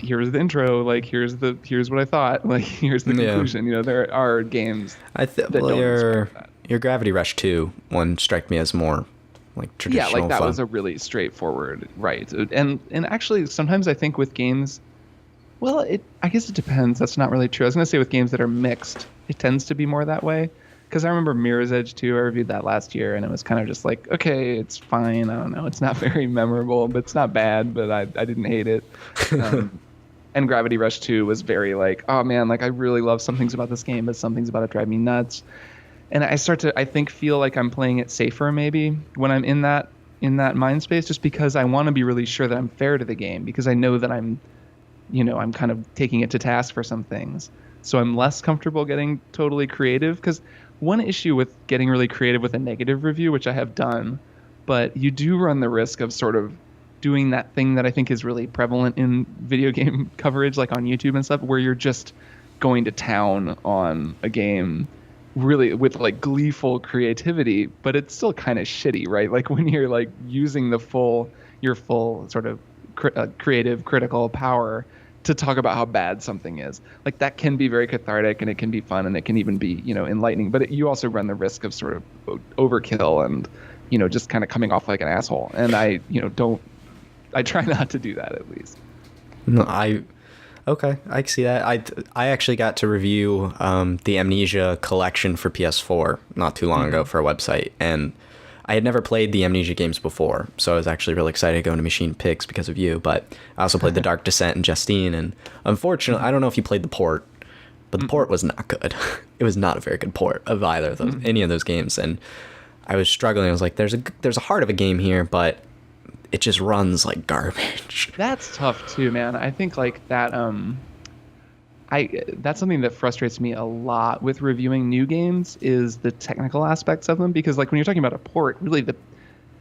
[SPEAKER 2] here's the intro, like here's what I thought, like here's the
[SPEAKER 1] Yeah.
[SPEAKER 2] conclusion. You know, there are games that
[SPEAKER 1] Well,
[SPEAKER 2] don't expect that.
[SPEAKER 1] your Gravity Rush 2 one struck me as more like
[SPEAKER 2] Yeah,
[SPEAKER 1] traditional
[SPEAKER 2] like that
[SPEAKER 1] fun.
[SPEAKER 2] was a really straightforward, right? And actually, sometimes I think with games, well, I guess it depends. That's not really true. I was gonna say with games that are mixed, it tends to be more that way. Because I remember Mirror's Edge 2, I reviewed that last year, and it was kind of just like, okay, it's fine. I don't know, it's not very memorable, but it's not bad. But I didn't hate it. And Gravity Rush 2 was very like, oh man, like I really love some things about this game, but some things about it drive me nuts. And I think feel like I'm playing it safer maybe when I'm in that mind space, just because I want to be really sure that I'm fair to the game, because I know that I'm kind of taking it to task for some things. So I'm less comfortable getting totally creative, because one issue with getting really creative with a negative review, which I have done, but you do run the risk of sort of doing that thing that I think is really prevalent in video game coverage, like on YouTube and stuff, where you're just going to town on a game really with like gleeful creativity, but it's still kind of shitty, right? Like when you're like using your full sort of creative critical power to talk about how bad something is, like that can be very cathartic, and it can be fun, and it can even be enlightening, but you also run the risk of sort of overkill and just kind of coming off like an asshole, and I try not to do that, at least.
[SPEAKER 1] No, okay, I can see that. I actually got to review the Amnesia collection for PS4 not too long ago for a website, and I had never played the Amnesia games before, so I was actually really excited to go into Machine Picks because of you. But I also played the Dark Descent and Justine, and unfortunately, I don't know if you played the port, but the port was not good. It was not a very good port of either of those, any of those games, and I was struggling. I was like, there's a heart of a game here, but it just runs like garbage.
[SPEAKER 2] That's tough too, man. I think like that. That's something that frustrates me a lot with reviewing new games, is the technical aspects of them, because like when you're talking about a port, really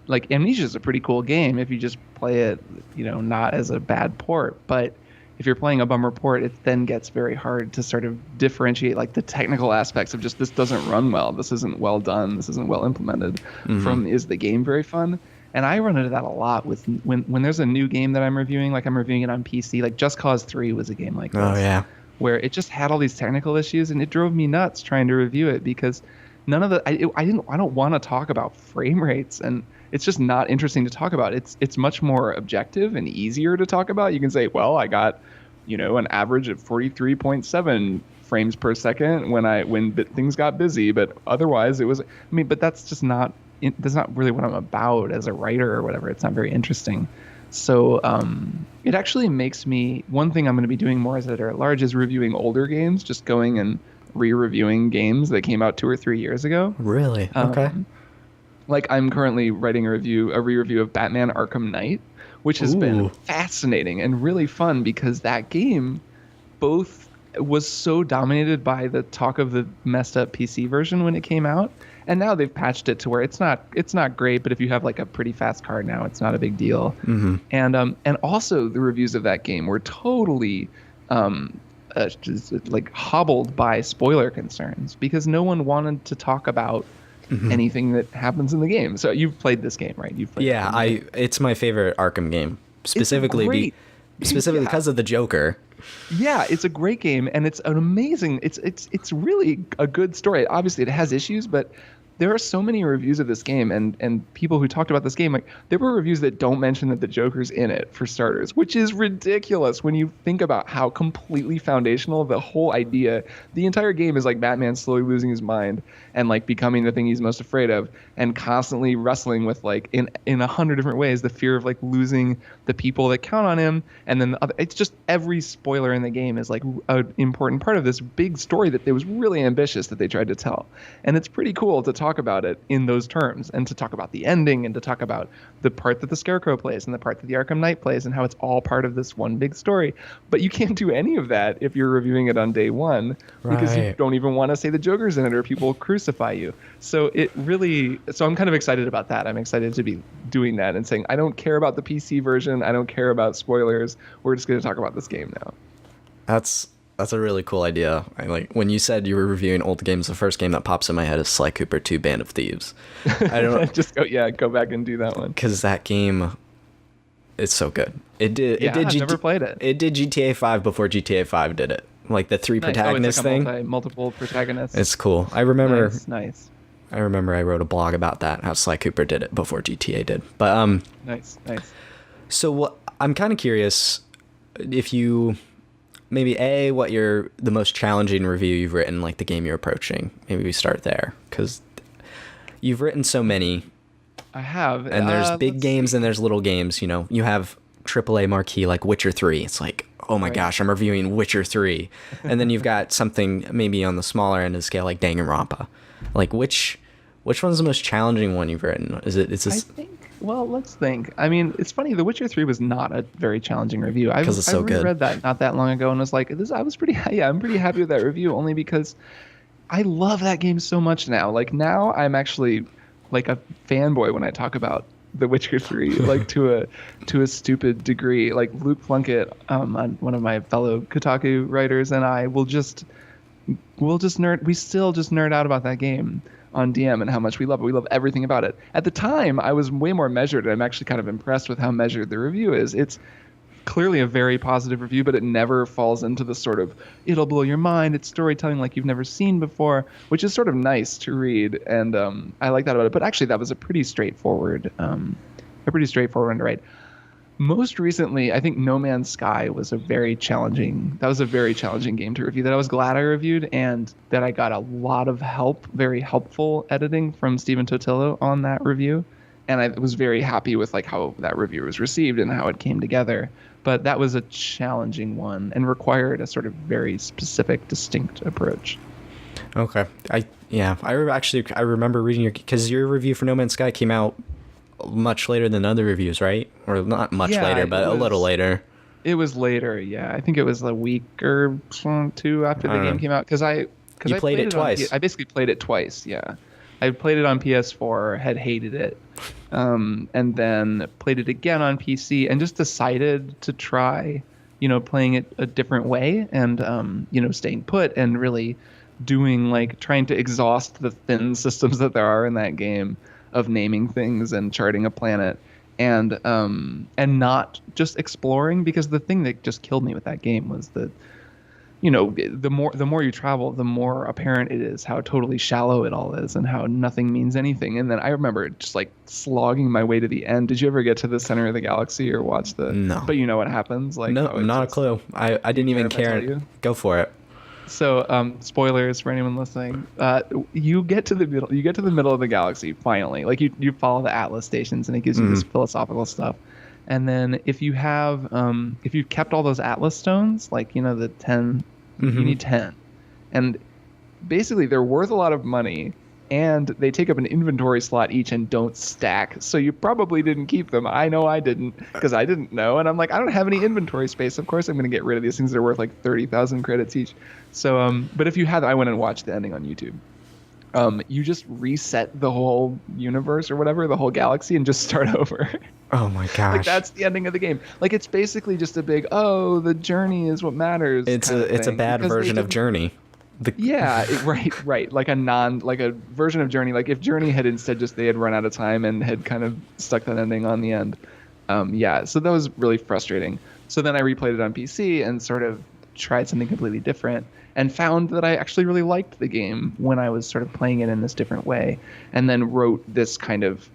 [SPEAKER 2] like Amnesia is a pretty cool game if you just play it, not as a bad port. But if you're playing a bummer port, it then gets very hard to sort of differentiate like the technical aspects of just, this doesn't run well, this isn't well done, this isn't well implemented, from, is the game very fun? And I run into that a lot with when there's a new game that I'm reviewing, like I'm reviewing it on PC, like Just Cause 3 was a game like this.
[SPEAKER 1] Oh yeah.
[SPEAKER 2] Where it just had all these technical issues, and it drove me nuts trying to review it, because none of the I don't want to talk about frame rates, and it's just not interesting to talk about. It's much more objective and easier to talk about. You can say, well, I got an average of 43.7 frames per second when things got busy, but otherwise it was, but that's not really what I'm about as a writer or whatever. It's not very interesting. So it actually makes me, one thing I'm going to be doing more as editor at large is reviewing older games, just going and re-reviewing games that came out 2 or 3 years ago.
[SPEAKER 1] Really? Okay.
[SPEAKER 2] Like I'm currently writing a re-review of Batman Arkham Knight, which has been fascinating and really fun, because that game both was so dominated by the talk of the messed up PC version when it came out, and now they've patched it to where it's not great, but if you have like a pretty fast card now, it's not a big deal. And also the reviews of that game were totally just like hobbled by spoiler concerns, because no one wanted to talk about anything that happens in the game. So you've played this game, right?
[SPEAKER 1] It's my favorite Arkham game, specifically because of the Joker.
[SPEAKER 2] Yeah, it's a great game, and it's an amazing. It's really a good story. Obviously, it has issues, but there are so many reviews of this game, and people who talked about this game, like there were reviews that don't mention that the Joker's in it, for starters, which is ridiculous when you think about how completely foundational the whole idea. The entire game is like Batman slowly losing his mind and like becoming the thing he's most afraid of, and constantly wrestling with like in 100 different ways the fear of like losing the people that count on him, and then it's just every spoiler in the game is like an important part of this big story that it was really ambitious that they tried to tell. And it's pretty cool to talk about it in those terms, and to talk about the ending, and to talk about the part that the Scarecrow plays and the part that the Arkham Knight plays, and how it's all part of this one big story. But you can't do any of that if you're reviewing it on day one, because you don't even want to say the Joker's in it, or people will crucify you. So I'm kind of excited about that. I'm excited to be doing that and saying, I don't care about the PC version, I don't care about spoilers, we're just going to talk about this game now.
[SPEAKER 1] That's a really cool idea. Like when you said you were reviewing old games, the first game that pops in my head is Sly Cooper 2 Band of Thieves. I don't
[SPEAKER 2] just go back and do that one.
[SPEAKER 1] Because that game, It's so good. It did.
[SPEAKER 2] Yeah, I've never played it.
[SPEAKER 1] It did GTA 5 before GTA 5 did it. Like the three
[SPEAKER 2] Nice.
[SPEAKER 1] protagonist
[SPEAKER 2] It's like
[SPEAKER 1] thing.
[SPEAKER 2] multiple protagonists.
[SPEAKER 1] It's cool. I remember.
[SPEAKER 2] Nice.
[SPEAKER 1] I remember I wrote a blog about that. How Sly Cooper did it before GTA did. But
[SPEAKER 2] Nice.
[SPEAKER 1] So what I'm kind of curious if you maybe what the most challenging review you've written, like the game you're approaching. Maybe we start there because you've written so many.
[SPEAKER 2] I have.
[SPEAKER 1] And there's big games and there's little games. You know, you have AAA marquee like Witcher 3. It's like, oh my gosh, I'm reviewing Witcher 3. And then you've got something maybe on the smaller end of the scale like Danganronpa. Like which one's the most challenging one you've written? Is it?
[SPEAKER 2] I think. Well, let's think. I mean, it's funny. The Witcher 3 was not a very challenging review.
[SPEAKER 1] Because it's so good.
[SPEAKER 2] I read that not that long ago and was like, I'm pretty happy with that review only because I love that game so much now. Like now I'm actually like a fanboy when I talk about The Witcher 3, like to a stupid degree. Like Luke Plunkett, one of my fellow Kotaku writers, and I will just nerd out about that game on DM and how much we love it. We love everything about it. At the time, I was way more measured, and I'm actually kind of impressed with how measured the review is. It's clearly a very positive review, but it never falls into the sort of, it'll blow your mind, it's storytelling like you've never seen before, which is sort of nice to read, and I like that about it. But actually, that was a pretty straightforward one to write. Most recently, I think No Man's Sky was a very challenging game to review that I was glad I reviewed, and that I got a lot of very helpful editing from Stephen Totillo on that review. And I was very happy with like how that review was received and how it came together. But that was a challenging one and required a sort of very specific, distinct approach.
[SPEAKER 1] Okay. I remember reading because your review for No Man's Sky came out much later than other reviews, right? Or not much later, but a little later.
[SPEAKER 2] It was later, yeah. I think it was a week or two after the game came out because I
[SPEAKER 1] played it twice.
[SPEAKER 2] I basically played it twice, yeah. I played it on PS4, had hated it, and then played it again on PC, and just decided to try, playing it a different way, and staying put and really doing trying to exhaust the thin systems that there are in that game of naming things and charting a planet, and not just exploring, because the thing that just killed me with that game was that the more you travel, the more apparent it is how totally shallow it all is and how nothing means anything. And then I remember just slogging my way to the end. Did you ever get to the center of the galaxy or watch the?
[SPEAKER 1] No.
[SPEAKER 2] But you know what happens?
[SPEAKER 1] No, not a clue. I didn't even care. Go for it.
[SPEAKER 2] So, spoilers for anyone listening. You get to the middle. You get to the middle of the galaxy finally. You follow the Atlas stations, and it gives you this philosophical stuff. And then if you've kept all those Atlas stones, the 10, you need 10, and basically they're worth a lot of money, and they take up an inventory slot each and don't stack. So you probably didn't keep them. I know I didn't, because I didn't know. And I'm like, I don't have any inventory space. Of course I'm going to get rid of these things that are worth 30,000 credits each. So, but if you had, I went and watched the ending on YouTube. You just reset the whole universe or whatever, the whole galaxy, and just start over.
[SPEAKER 1] Oh my gosh.
[SPEAKER 2] That's the ending of the game. It's basically just a big, the journey is what matters.
[SPEAKER 1] It's a bad version of Journey.
[SPEAKER 2] Right. Like a version of Journey. If Journey had instead they had run out of time and had kind of stuck that ending on the end. So that was really frustrating. So then I replayed it on PC and sort of tried something completely different, and found that I actually really liked the game when I was sort of playing it in this different way, and then wrote this kind of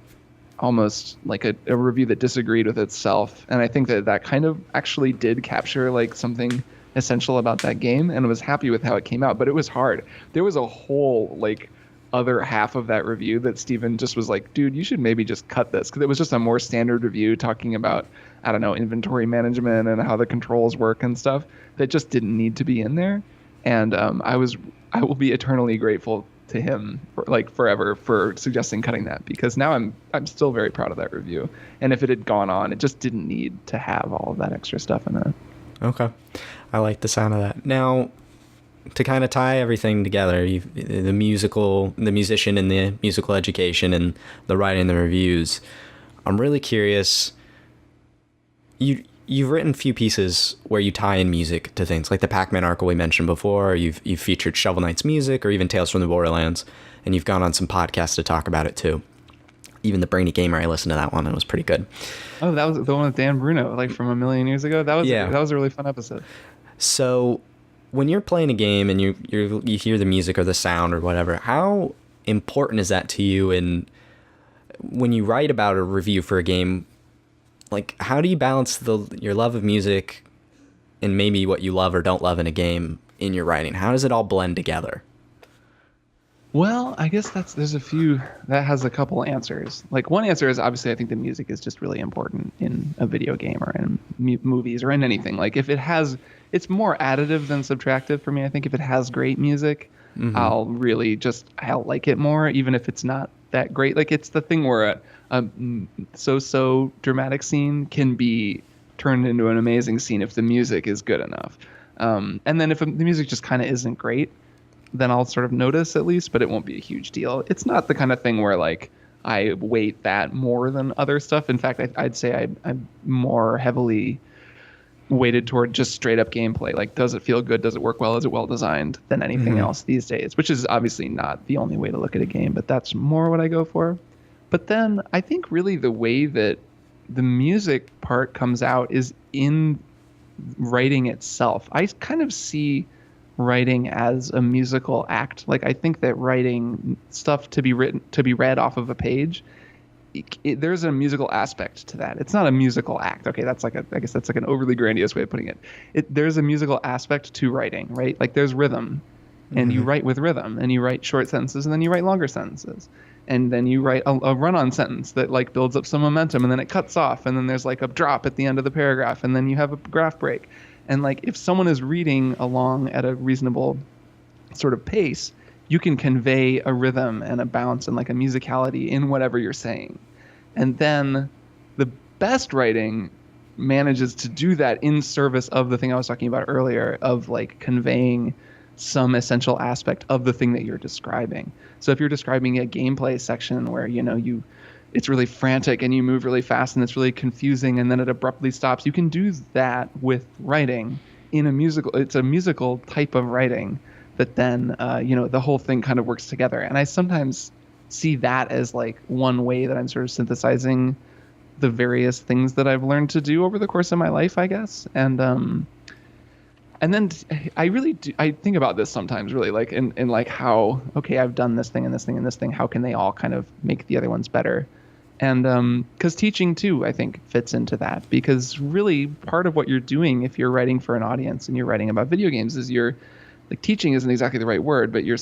[SPEAKER 2] almost like a review that disagreed with itself. And I think that kind of actually did capture something essential about that game, and was happy with how it came out. But it was hard. There was a whole other half of that review that Steven just was like, dude, you should maybe just cut this, because it was just a more standard review talking about, I don't know, inventory management and how the controls work and stuff that just didn't need to be in there. And I will be eternally grateful to him forever for suggesting cutting that, because now I'm still very proud of that review. And if it had gone on, it just didn't need to have all of that extra stuff in it.
[SPEAKER 1] Okay. I like the sound of that. Now, to kind of tie everything together, the musician and the musical education and the writing and the reviews, I'm really curious. You've written a few pieces where you tie in music to things, like the Pac-Man article we mentioned before, or you've featured Shovel Knight's music, or even Tales from the Borderlands, and you've gone on some podcasts to talk about it too. even the Brainy Gamer, I listened to that one. It was pretty good.
[SPEAKER 2] Oh, that was the one with Dan Bruno, like from a million years ago. That was a really fun episode.
[SPEAKER 1] So when you're playing a game and you hear the music or the sound or whatever, how important is that to you? And when you write about a review for a game, like how do you balance your love of music and maybe what you love or don't love in a game in your writing? How does it all blend together?
[SPEAKER 2] Well, I guess that has a couple answers. Like one answer is obviously I think the music is just really important in a video game or in movies or in anything. Like if it's more additive than subtractive for me. I think if it has great music, I'll like it more, even if it's not that great. Like it's the thing where a so dramatic scene can be turned into an amazing scene if the music is good enough. And then if the music just kind of isn't great, then I'll sort of notice at least, but it won't be a huge deal. It's not the kind of thing where like I weight that more than other stuff. In fact, I'd say I'm more heavily weighted toward just straight up gameplay. Like, does it feel good? Does it work well? Is it well designed than anything else these days, which is obviously not the only way to look at a game, but that's more what I go for. But then I think really the way that the music part comes out is in writing itself. I kind of see writing as a musical act. Like I think that writing stuff to be read off of a page, there's a musical aspect to that. It's not a musical act. Okay, I guess that's like an overly grandiose way of putting it. There's a musical aspect to writing, right? Like there's rhythm, and you write with rhythm, and you write short sentences, and then you write longer sentences, and then you write a run-on sentence that like builds up some momentum, and then it cuts off, and then there's like a drop at the end of the paragraph, and then you have a graph break. And like if someone is reading along at a reasonable sort of pace, you can convey a rhythm and a bounce and like a musicality in whatever you're saying. And then the best writing manages to do that in service of the thing I was talking about earlier, of like conveying some essential aspect of the thing that you're describing. So if you're describing a gameplay section where, it's really frantic and you move really fast and it's really confusing and then it abruptly stops, you can do that with writing in a musical. It's a musical type of writing that then, the whole thing kind of works together. And I sometimes see that as like one way that I'm sort of synthesizing the various things that I've learned to do over the course of my life, I guess. And then I really do, I think about this sometimes really like in like how, okay, I've done this thing and this thing and this thing. How can they all kind of make the other ones better? And because teaching too, I think fits into that, because really part of what you're doing if you're writing for an audience and you're writing about video games is teaching isn't exactly the right word, but you're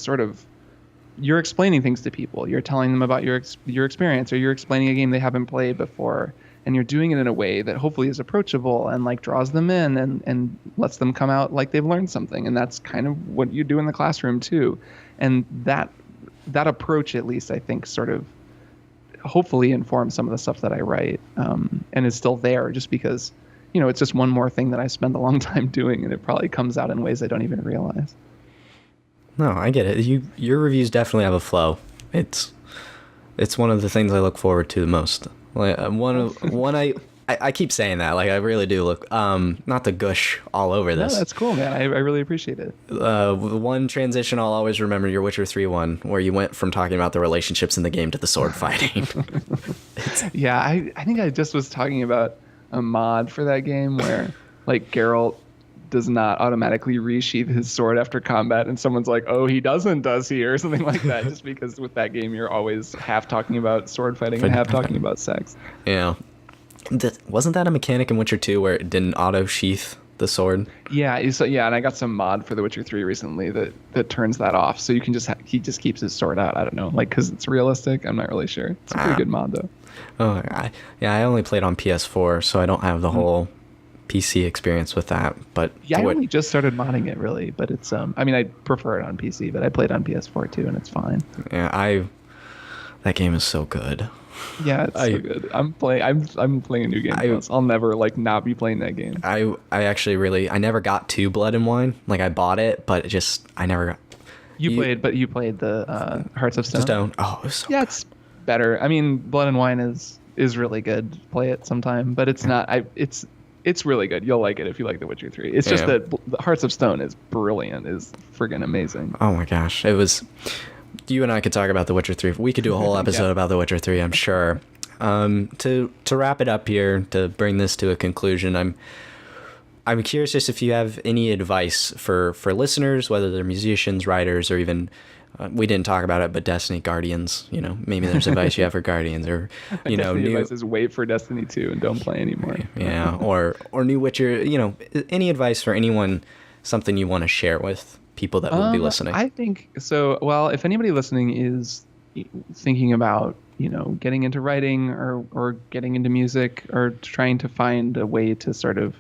[SPEAKER 2] explaining things to people. You're telling them about your experience, or you're explaining a game they haven't played before, and you're doing it in a way that hopefully is approachable and like draws them in and lets them come out like they've learned something. And that's kind of what you do in the classroom too. And that approach, at least I think, sort of hopefully informs some of the stuff that I write, and is still there just because, it's just one more thing that I spend a long time doing, and it probably comes out in ways I don't even realize.
[SPEAKER 1] No, I get it. Your reviews definitely have a flow. It's one of the things I look forward to the most. Like I keep saying that, like I really do look, not to gush all over this.
[SPEAKER 2] No, that's cool, man. I really appreciate it.
[SPEAKER 1] One transition I'll always remember, your Witcher 3 one, where you went from talking about the relationships in the game to the sword fighting.
[SPEAKER 2] Yeah, I think I just was talking about a mod for that game where like Geralt does not automatically resheath his sword after combat, and someone's like, oh, he doesn't, does he, or something like that, just because with that game you're always half talking about sword fighting and half talking about sex.
[SPEAKER 1] Yeah. Wasn't that a mechanic in Witcher 2 where it didn't auto sheath the sword?
[SPEAKER 2] Yeah, and I got some mod for The Witcher 3 recently that turns that off, so you can he just keeps his sword out. I don't know, like because it's realistic. I'm not really sure. It's a pretty good mod though.
[SPEAKER 1] Oh, I only played on PS4, so I don't have the whole PC experience with that. But
[SPEAKER 2] yeah, I only just started modding it really, but it's I prefer it on PC, but I played on PS4 too, and it's fine.
[SPEAKER 1] Yeah, that game is so good.
[SPEAKER 2] Yeah, it's so good. I'm playing a new game. I'll never not be playing that game.
[SPEAKER 1] I actually I never got to Blood and Wine. Like I bought it, but I never got.
[SPEAKER 2] You played the Hearts of Stone.
[SPEAKER 1] Oh, it was so good.
[SPEAKER 2] It's better. Blood and Wine is really good. Play it sometime, but it's not. It's really good. You'll like it if you like The Witcher 3. It's just that Hearts of Stone is brilliant. Is friggin' amazing.
[SPEAKER 1] Oh my gosh, it was. You and I could talk about The Witcher 3. We could do a whole episode about The Witcher 3, I'm sure. To wrap it up here, to bring this to a conclusion, I'm curious just if you have any advice for listeners, whether they're musicians, writers, or even we didn't talk about it, but Destiny Guardians. Maybe there's advice you have for Guardians, or
[SPEAKER 2] new advice is wait for Destiny 2 and don't play anymore.
[SPEAKER 1] Yeah, or new Witcher. Any advice for anyone, something you want to share with people that will be listening?
[SPEAKER 2] I think so. Well, if anybody listening is thinking about getting into writing or getting into music or trying to find a way to sort of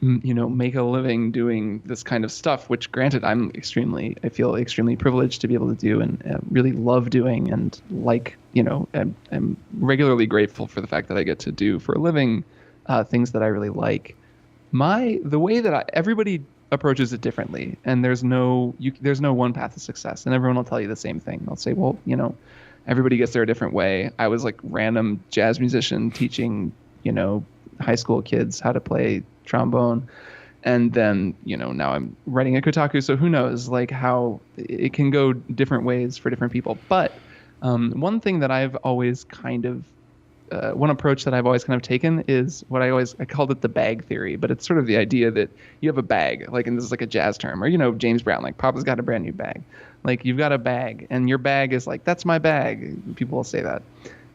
[SPEAKER 2] make a living doing this kind of stuff, which granted I feel extremely privileged to be able to do and really love doing, and I'm regularly grateful for the fact that I get to do for a living things that I really like. The way that everybody approaches it differently, and there's no one path to success, and everyone will tell you the same thing. They'll say, well, everybody gets there a different way. I was like random jazz musician teaching high school kids how to play trombone, and then now I'm writing at Kotaku, so who knows how it can go different ways for different people. But one thing that I've always one approach that I've always kind of taken is what I called it the bag theory, but it's sort of the idea that you have a bag, and this is like a jazz term, or James Brown, Papa's got a brand new bag, you've got a bag, and your bag is that's my bag. People will say that,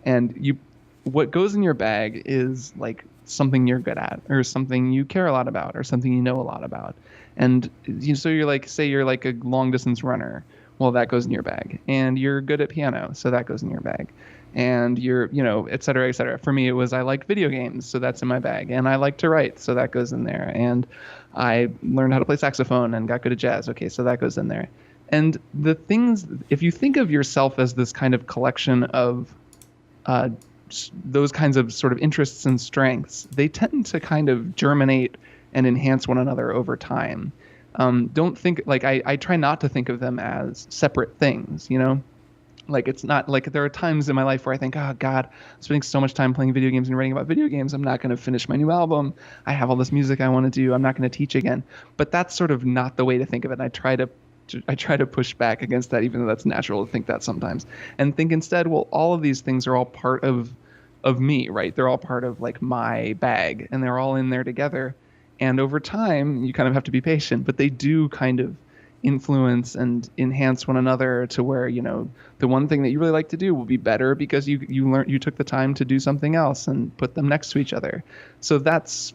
[SPEAKER 2] and what goes in your bag is something you're good at, or something you care a lot about, or something you know a lot about. And so you're say you're a long distance runner, well, that goes in your bag. And you're good at piano, so that goes in your bag. And you're et cetera, et cetera. For me, it was I like video games, so that's in my bag. And I like to write, so that goes in there. And I learned how to play saxophone and got good at jazz, okay, so that goes in there. And the things, if you think of yourself as this kind of collection of those kinds of sort of interests and strengths, they tend to kind of germinate and enhance one another over time. Don't think I try not to think of them as separate things, it's not there are times in my life where I think, oh God, I'm spending so much time playing video games and writing about video games. I'm not going to finish my new album. I have all this music I want to do. I'm not going to teach again. But that's sort of not the way to think of it. And I try to push back against that, even though that's natural to think that sometimes, and think instead, well, all of these things are all part of me, right? They're all part of my bag, and they're all in there together. And over time, you kind of have to be patient, but they do kind of influence and enhance one another to where, the one thing that you really like to do will be better because you took the time to do something else and put them next to each other. So that's,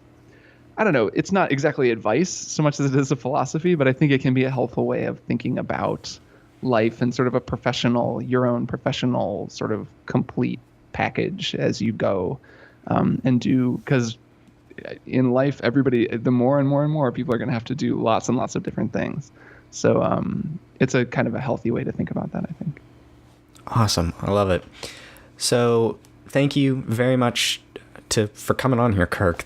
[SPEAKER 2] I don't know, it's not exactly advice so much as it is a philosophy, but I think it can be a helpful way of thinking about life and sort of your own professional sort of complete package as you go, and do, because in life, the more and more and more people are going to have to do lots and lots of different things. So it's a kind of a healthy way to think about that, I think.
[SPEAKER 1] Awesome. I love it. So thank you very much for coming on here, Kirk.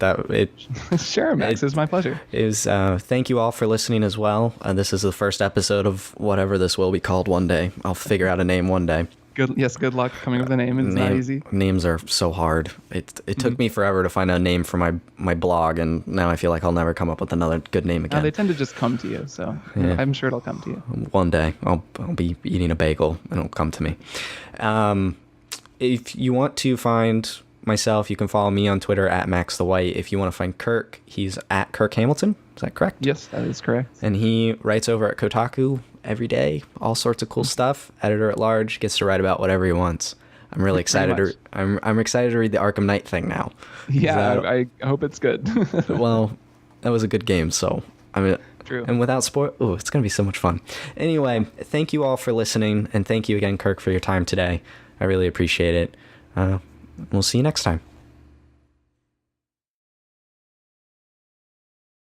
[SPEAKER 2] Sure, Max. It's my pleasure.
[SPEAKER 1] Thank you all for listening as well. This is the first episode of whatever this will be called one day. I'll figure out a name one day.
[SPEAKER 2] Good luck coming up with a name. It's not easy.
[SPEAKER 1] Names are so hard. It took me forever to find a name for my blog, and now I feel like I'll never come up with another good name again.
[SPEAKER 2] They tend to just come to you, so yeah. I'm sure it'll come to you.
[SPEAKER 1] One day I'll be eating a bagel and it'll come to me. If you want to find myself, you can follow me on Twitter at Max the White. If you want to find Kirk, he's at Kirk Hamilton. Is that correct?
[SPEAKER 2] Yes, that is correct.
[SPEAKER 1] And he writes over at Kotaku every day, all sorts of cool stuff. Editor at large, gets to write about whatever he wants. I'm really excited. I'm excited to read the Arkham Knight thing now.
[SPEAKER 2] Yeah, I hope it's good.
[SPEAKER 1] Well, that was a good game, so
[SPEAKER 2] True.
[SPEAKER 1] And without spoil, it's gonna be so much fun. Anyway, thank you all for listening, and thank you again, Kirk, for your time today. I really appreciate it. We'll see you next time.